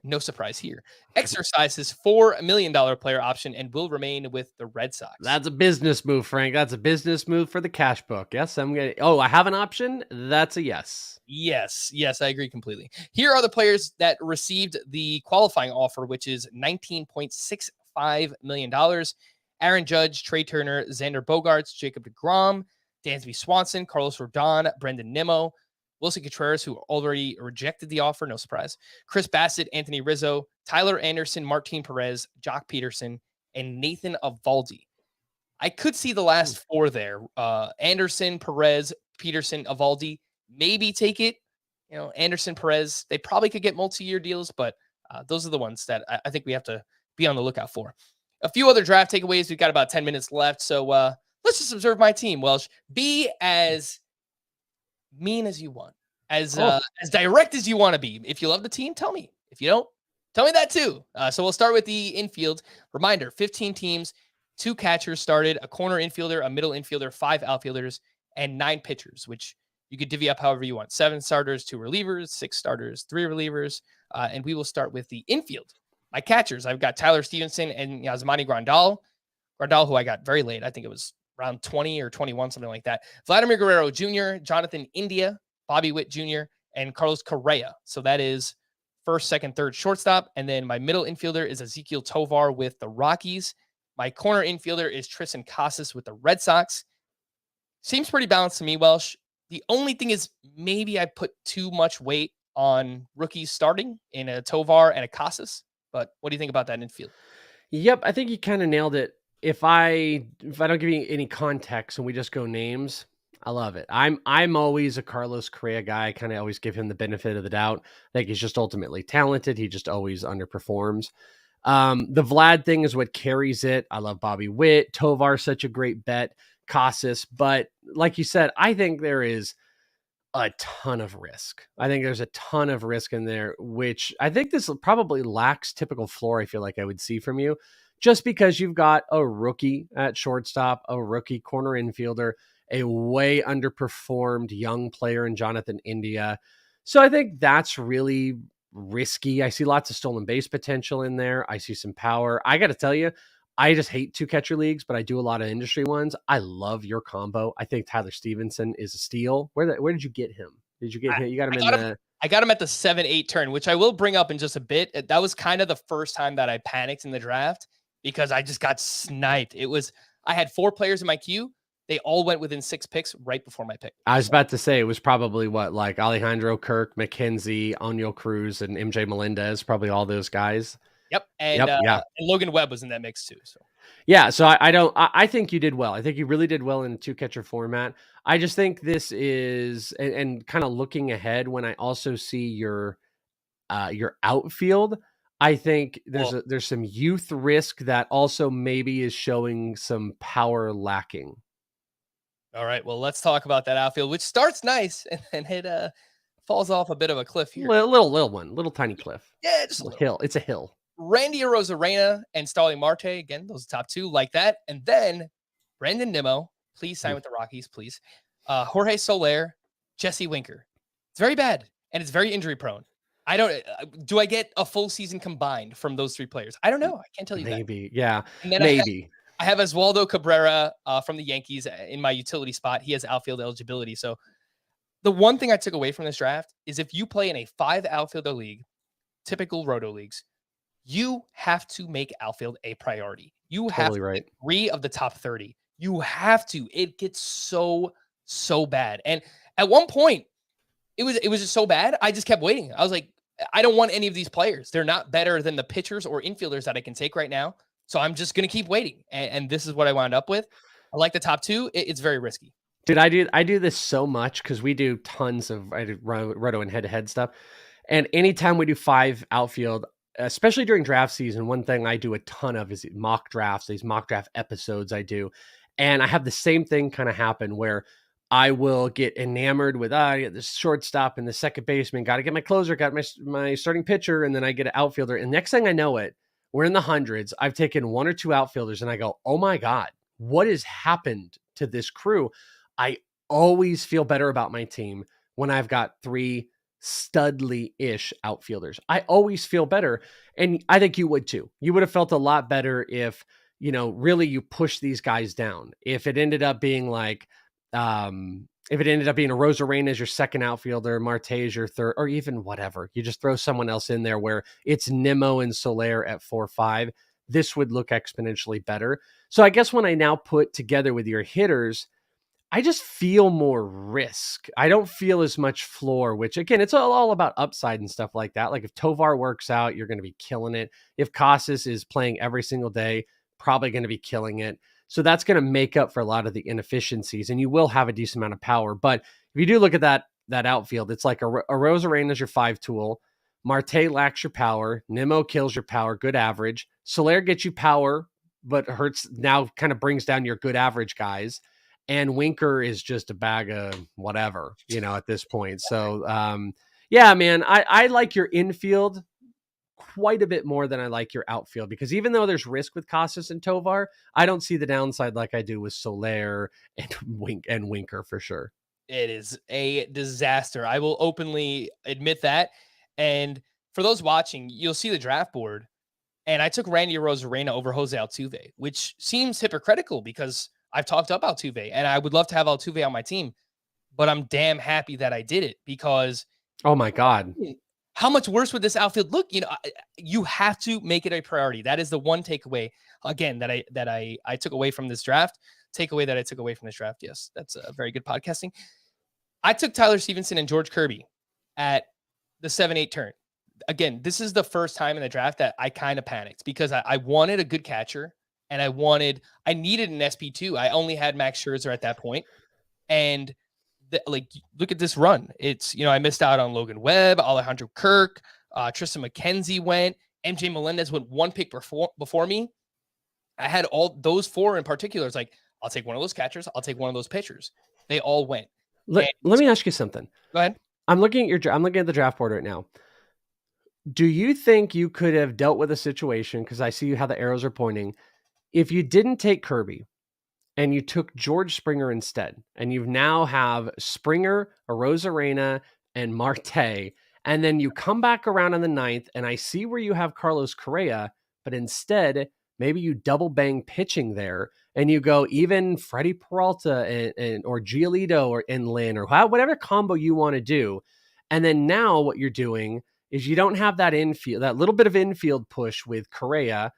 no surprise here, exercised his $4 million player option and will remain with the Red Sox. That's a business move, Frank. That's a business move for the cash book. Yes, I have an option. That's a yes. Yes, I agree completely. Here are the players that received the qualifying offer, which is $19.65 million. Aaron Judge, Trey Turner, Xander Bogaerts, Jacob deGrom, Dansby Swanson, Carlos Rodon, Brendan Nimmo, Wilson Contreras, who already rejected the offer, no surprise, Chris Bassett, Anthony Rizzo, Tyler Anderson, Martin Perez, Jock Peterson, and Nathan Eovaldi. I could see the last 4 there. Anderson, Perez, Peterson, Eovaldi, maybe take it. Anderson, Perez, they probably could get multi-year deals, but those are the ones that I think we have to be on the lookout for. A few other draft takeaways. We've got about 10 minutes left. So let's just observe my team, Welsh. Be as mean as you want, as direct as you want to be. If you love the team, tell me. If you don't, tell me that too. So we'll start with the infield. Reminder, 15 teams, 2 catchers started, a corner infielder, a middle infielder, 5 outfielders, and 9 pitchers, which you could divvy up however you want. 7 starters, 2 relievers, 6 starters, 3 relievers. And we will start with the infield. My catchers, I've got Tyler Stevenson and Yasmani Grandal. Grandal, who I got very late. I think it was around 20 or 21, something like that. Vladimir Guerrero Jr., Jonathan India, Bobby Witt Jr., and Carlos Correa. So that is first, second, third shortstop. And then my middle infielder is Ezequiel Tovar with the Rockies. My corner infielder is Tristan Casas with the Red Sox. Seems pretty balanced to me, Welsh. The only thing is maybe I put too much weight on rookies starting in a Tovar and a Casas. But what do you think about that infield? Yep, I think you kind of nailed it. If I don't give you any context and we just go names, I love it. I'm always a Carlos Correa guy. I kind of always give him the benefit of the doubt. I think he's just ultimately talented. He just always underperforms. The Vlad thing is what carries it. I love Bobby Witt. Tovar's such a great bet. Casas. But like you said, I think there is a ton of risk. I think there's a ton of risk in there, which I think this probably lacks typical floor. I feel like I would see from you just because you've got a rookie at shortstop, a rookie corner infielder, a way underperformed young player in Jonathan India. So I think that's really risky. I see lots of stolen base potential in there. I see some power. I got to tell you, I just hate 2 catcher leagues, but I do a lot of industry ones. I love your combo. I think Tyler Stevenson is a steal. Where did you get him? Did you get him? You got him I got him at the 7-8 turn, which I will bring up in just a bit. That was kind of the first time that I panicked in the draft because I just got sniped. I had 4 players in my queue. They all went within 6 picks right before my pick. I was about to say it was probably like Alejandro Kirk, McKenzie, Oniel Cruz, and MJ Melendez, probably all those guys. Yep. And Logan Webb was in that mix too. So Yeah, so I think you did well. I think you really did well in a two catcher format. I just think this is, and kind of looking ahead when I also see your outfield, I think Well, there's some youth risk that also maybe is showing some power lacking. all right. Well, let's talk about that outfield, which starts nice and then it falls off a bit of a cliff here. Little one, little tiny cliff. Yeah, just a little. Hill. It's a hill. Randy Arozarena and Starling Marte, again, those top two like that. And then Brandon Nimmo, please sign with the Rockies, please. Jorge Soler, Jesse Winker. It's very bad and it's very injury prone. I don't. Do I get a full season combined from those three players? I don't know. I can't tell you that. Maybe, yeah, And then maybe. I have Oswaldo Cabrera from the Yankees in my utility spot. He has outfield eligibility. So the one thing I took away from this draft is if you play in a 5 outfielder league, typical roto leagues, you have to make outfield a priority. You have Totally to right. get 3 of the top 30. You have to. It gets so bad. And at one point, it was just so bad. I just kept waiting. I was like, I don't want any of these players. They're not better than the pitchers or infielders that I can take right now. So I'm just going to keep waiting. And this is what I wound up with. I like the top 2. It's very risky. Dude, I do this so much because we do tons of roto and head-to-head stuff. And anytime we do 5 outfield, especially during draft season, one thing I do a ton of is mock drafts, these mock draft episodes I do. And I have the same thing kind of happen where I will get enamored with, I get this shortstop and the second baseman, got to get my closer, got my starting pitcher, and then I get an outfielder. And next thing I know it, we're in the hundreds. I've taken 1 or 2 outfielders and I go, oh my God, what has happened to this crew? I always feel better about my team when I've got 3 studly-ish outfielders. I always feel better. And I think you would too. You would have felt a lot better if, really you push these guys down. If it ended up being like, if it ended up being a Arozarena as your second outfielder, Marte as your third, or even whatever, you just throw someone else in there where it's Nimmo and Soler at 4-5, this would look exponentially better. So I guess when I now put together with your hitters, I just feel more risk. I don't feel as much floor, which again, it's all about upside and stuff like that. Like if Tovar works out, you're going to be killing it. If Casas is playing every single day, probably going to be killing it. So that's going to make up for a lot of the inefficiencies and you will have a decent amount of power. But if you do look at that outfield, it's like a Arozarena is your 5 tool. Marte lacks your power. Nimmo kills your power, good average. Soler gets you power, but hurts now, kind of brings down your good average guys. And Winker is just a bag of whatever, at this point. So, yeah, man, I like your infield quite a bit more than I like your outfield because even though there's risk with Casas and Tovar, I don't see the downside like I do with Soler and Winker for sure. It is a disaster. I will openly admit that. And for those watching, you'll see the draft board. And I took Randy Arozarena over Jose Altuve, which seems hypocritical because I've talked up Altuve and I would love to have Altuve on my team, but I'm damn happy that I did it because oh my God, how much worse would this outfield look? You have to make it a priority. That is the one takeaway again that I took away from this draft. Takeaway that I took away from this draft. Yes, that's a very good podcasting. I took Tyler Stevenson and George Kirby at the 7-8 turn. Again, this is the first time in the draft that I kind of panicked because I wanted a good catcher. And I needed an SP2. I only had Max Scherzer at that point. And look at this run. It's, I missed out on Logan Webb, Alejandro Kirk, Tristan McKenzie went, MJ Melendez went 1 pick before me. I had all those 4 in particular. It's like, I'll take one of those catchers. I'll take one of those pitchers. They all went. Let me ask you something. Go ahead. I'm looking at the draft board right now. Do you think you could have dealt with a situation, because I see how the arrows are pointing, if you didn't take Kirby and you took George Springer instead, and you now have Springer, Arozarena, and Marte, and then you come back around in the 9th, and I see where you have Carlos Correa, but instead, maybe you double bang pitching there, and you go even Freddie Peralta and or Giolito or Lynn or whatever combo you want to do, and then now what you're doing is you don't have that infield, that little bit of infield push with Correa.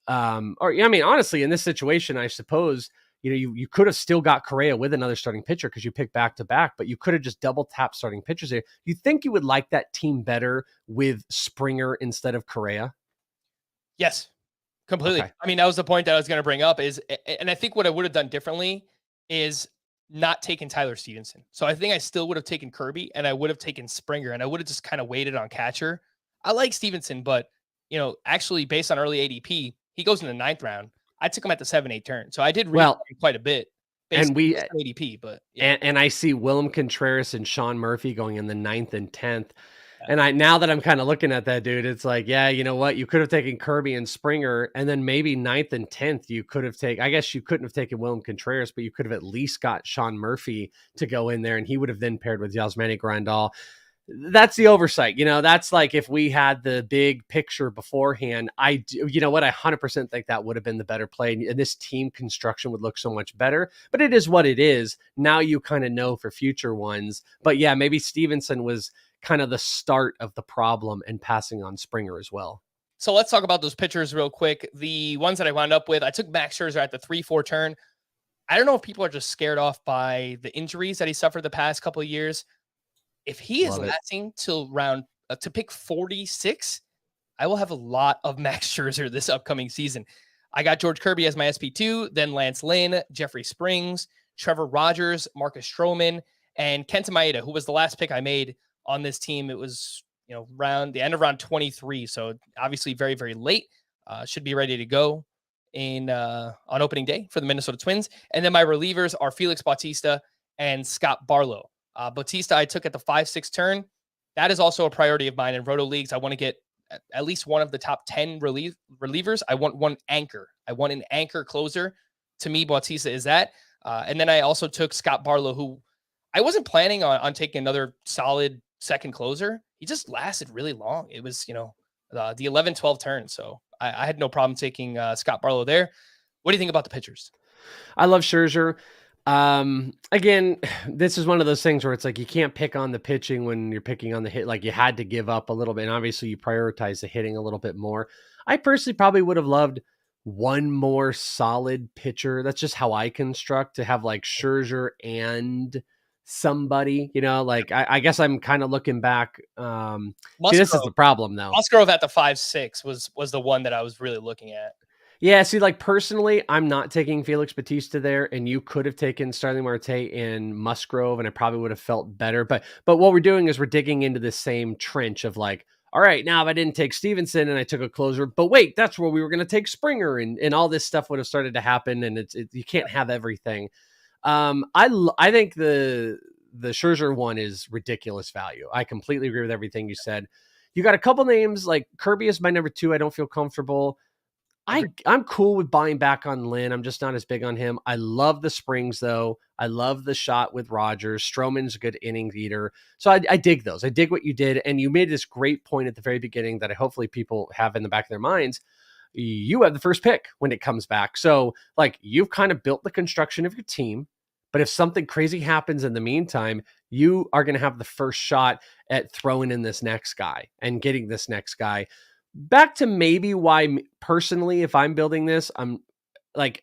Honestly, in this situation, I suppose, you could have still got Correa with another starting pitcher because you picked back to back, but you could have just double tapped starting pitchers there. You think you would like that team better with Springer instead of Correa? Yes. Completely. Okay. I mean, that was the point that I was going to bring up and I think what I would have done differently is not taken Tyler Stevenson. So I think I still would have taken Kirby and I would have taken Springer and I would have just kind of waited on catcher. I like Stevenson, but actually based on early ADP, he goes in the 9th round. I took him at the 7-8 turn. So I did read quite a bit based and we on ADP, but yeah. and I see Willem Contreras and Sean Murphy going in the 9th and 10th. And now that I'm kind of looking at that, dude, it's like, yeah, you know what? You could have taken Kirby and Springer, and then maybe 9th and 10th, you could have taken, I guess you couldn't have taken Willem Contreras, but you could have at least got Sean Murphy to go in there, and he would have then paired with Yasmani Grandal. That's the oversight. That's like if we had the big picture beforehand, you know what? I 100% think that would have been the better play. And this team construction would look so much better, but it is what it is. Now you kind of know for future ones, but yeah, maybe Stevenson was kind of the start of the problem and passing on Springer as well. So let's talk about those pitchers real quick. The ones that I wound up with, I took Max Scherzer at the 3-4 turn. I don't know if people are just scared off by the injuries that he suffered the past couple of years. If he is lasting till round to pick 46, I will have a lot of Max Scherzer this upcoming season. I got George Kirby as my SP2, then Lance Lynn, Jeffrey Springs, Trevor Rogers, Marcus Stroman, and Kenta Maeda, who was the last pick I made on this team. It was, round the end of round 23. So obviously very, very late. Should be ready to go on opening day for the Minnesota Twins. And then my relievers are Felix Bautista and Scott Barlow. Bautista I took at the 5-6 turn. That is also a priority of mine in Roto leagues. I want to get at least one of the top 10 relievers. I want one anchor. I want an anchor closer. To me, Bautista is that. And then I also took Scott Barlow, who I wasn't planning on taking another solid second closer. He just lasted really long. It was, the 11-12 turn. So I had no problem taking Scott Barlow there. What do you think about the pitchers? I love Scherzer. Again, this is one of those things where it's like, you can't pick on the pitching when you're picking on the hit. Like, you had to give up a little bit. And obviously you prioritize the hitting a little bit more. I personally probably would have loved one more solid pitcher. That's just how I construct, to have like Scherzer and somebody, I guess I'm kind of looking back. See, this is the problem though. Musgrove at the 5-6 was the one that I was really looking at. Yeah, see, like personally, I'm not taking Felix Bautista there, and you could have taken Starling Marte and Musgrove, and I probably would have felt better. But what we're doing is we're digging into the same trench of like, all right, now if I didn't take Stevenson and I took a closer, but wait, that's where we were going to take Springer, and all this stuff would have started to happen, and you can't have everything. I think the Scherzer one is ridiculous value. I completely agree with everything you said. You got a couple names, like Kirby is my number 2. I don't feel comfortable. I'm cool with buying back on Lynn. I'm just not as big on him. I love the Springs, though. I love the shot with Rogers. Stroman's a good innings eater. So I dig those. I dig what you did. And you made this great point at the very beginning that hopefully people have in the back of their minds. You have the first pick when it comes back. So, like, you've kind of built the construction of your team. But if something crazy happens in the meantime, you are going to have the first shot at throwing in this next guy and getting this next guy. Back to maybe why personally, if I'm building this, I'm like,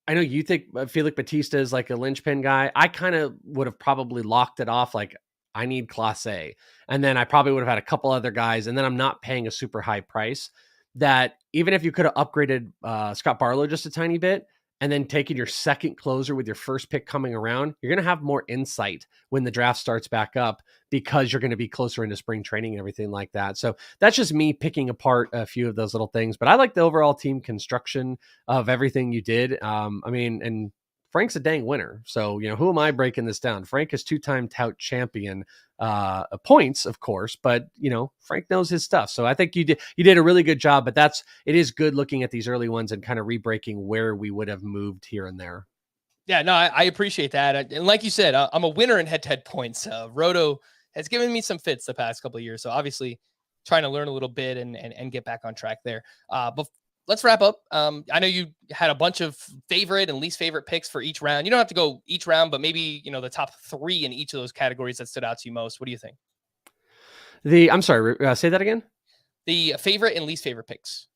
I know you think Felix Bautista is like a linchpin guy. I kind of would have probably locked it off. Like, I need Class A. And then I probably would have had a couple other guys. And then I'm not paying a super high price. That even if you could have upgraded Scott Barlow just a tiny bit, and then taking your second closer with your first pick coming around, you're going to have more insight when the draft starts back up, because you're going to be closer into spring training and everything like that. So that's just me picking apart a few of those little things. But I like the overall team construction of everything you did. And Frank's a dang winner. So, who am I breaking this down? Frank is 2-time tout champion points, of course, but Frank knows his stuff. So I think you did a really good job, but it is good looking at these early ones and kind of re-breaking where we would have moved here and there. Yeah, no, I appreciate that. And like you said, I'm a winner in head-to-head points. Roto has given me some fits the past couple of years. So obviously trying to learn a little bit and get back on track there. But let's wrap up. I know you had a bunch of favorite and least favorite picks for each round. You don't have to go each round, but maybe, the top 3 in each of those categories that stood out to you most. What do you think? I'm sorry, say that again. The favorite and least favorite picks.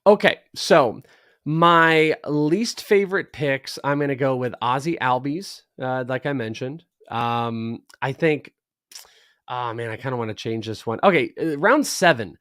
Okay. So my least favorite picks, I'm going to go with Ozzy Albies. Like I mentioned, I think, oh man, I kind of want to change this one. Okay. Round 7.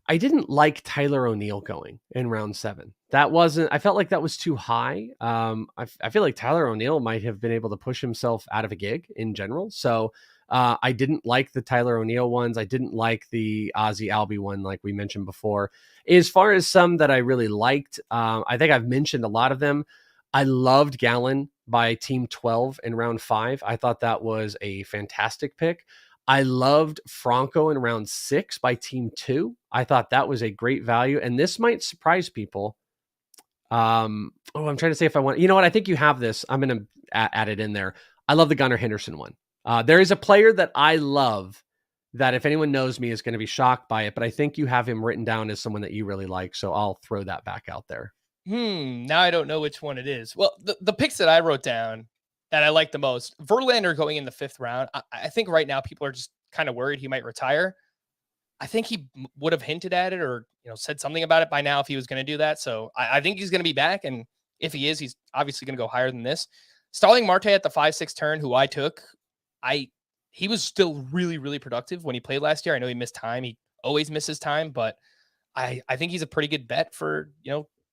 I didn't like Tyler O'Neill going in round 7. I felt like that was too high. I feel like Tyler O'Neill might have been able to push himself out of a gig in general. So I didn't like the Tyler O'Neill ones. I didn't like the Ozzy Albie one, like we mentioned before. As far as some that I really liked, I think I've mentioned a lot of them. I loved Gallon by Team 12 in round 5. I thought that was a fantastic pick. I loved Franco in round 6 by Team 2. I thought that was a great value. And this might surprise people. I'm trying to say if I want, you know what? I think you have this. I'm going to add it in there. I love the Gunnar Henderson one. There is a player that I love that if anyone knows me is going to be shocked by it, but I think you have him written down as someone that you really like. So I'll throw that back out there. Now I don't know which one it is. Well, the picks that I wrote down that I like the most, Verlander going in the 5th round. I think right now people are just kind of worried he might retire. I think he would have hinted at it or, said something about it by now if he was going to do that. So I think he's going to be back. And if he is, he's obviously going to go higher than this. Starling Marte at the 5-6 turn, who I took, he was still really, really productive when he played last year. I know he missed time. He always misses time, but I think he's a pretty good bet for,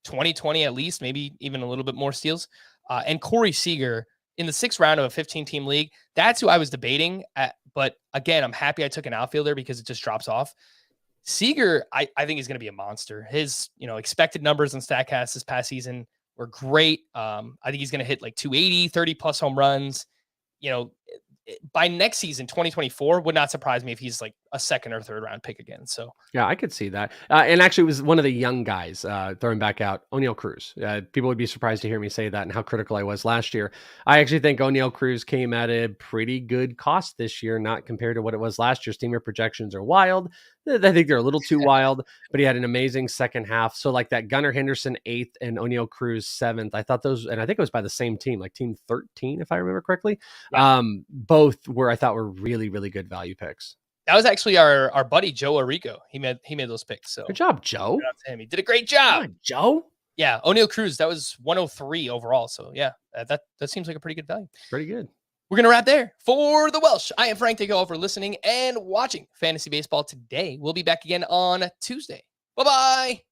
2020 at least, maybe even a little bit more steals. And Corey Seager in the 6th round of a 15-team league, that's who I was debating. But again, I'm happy I took an outfielder because it just drops off. Seager, I think he's going to be a monster. His, expected numbers on StatCast this past season were great. I think he's going to hit like 280, 30 plus home runs. By next season, 2024, would not surprise me if he's like a 2nd or 3rd round pick again. So yeah, I could see that. And actually, it was one of the young guys throwing back out, O'Neill Cruz. People would be surprised to hear me say that and how critical I was last year. I actually think O'Neill Cruz came at a pretty good cost this year, not compared to what it was last year. Steamer projections are wild. I think they're a little too wild, but he had an amazing second half. So like that Gunnar Henderson 8th and O'Neill Cruz 7th, I thought those, and I think it was by the same team, like team 13, if I remember correctly. Yeah. Both were, I thought, were really, really good value picks. That was actually our buddy Joe Arrico. He made those picks. So good job, Joe. He did a great job. On, Joe. Yeah, O'Neill Cruz, that was 103 overall. So yeah, that seems like a pretty good value. Pretty good. We're going to wrap there for the Welsh. I am Frank. Thank you all for listening and watching Fantasy Baseball today. We'll be back again on Tuesday. Bye-bye.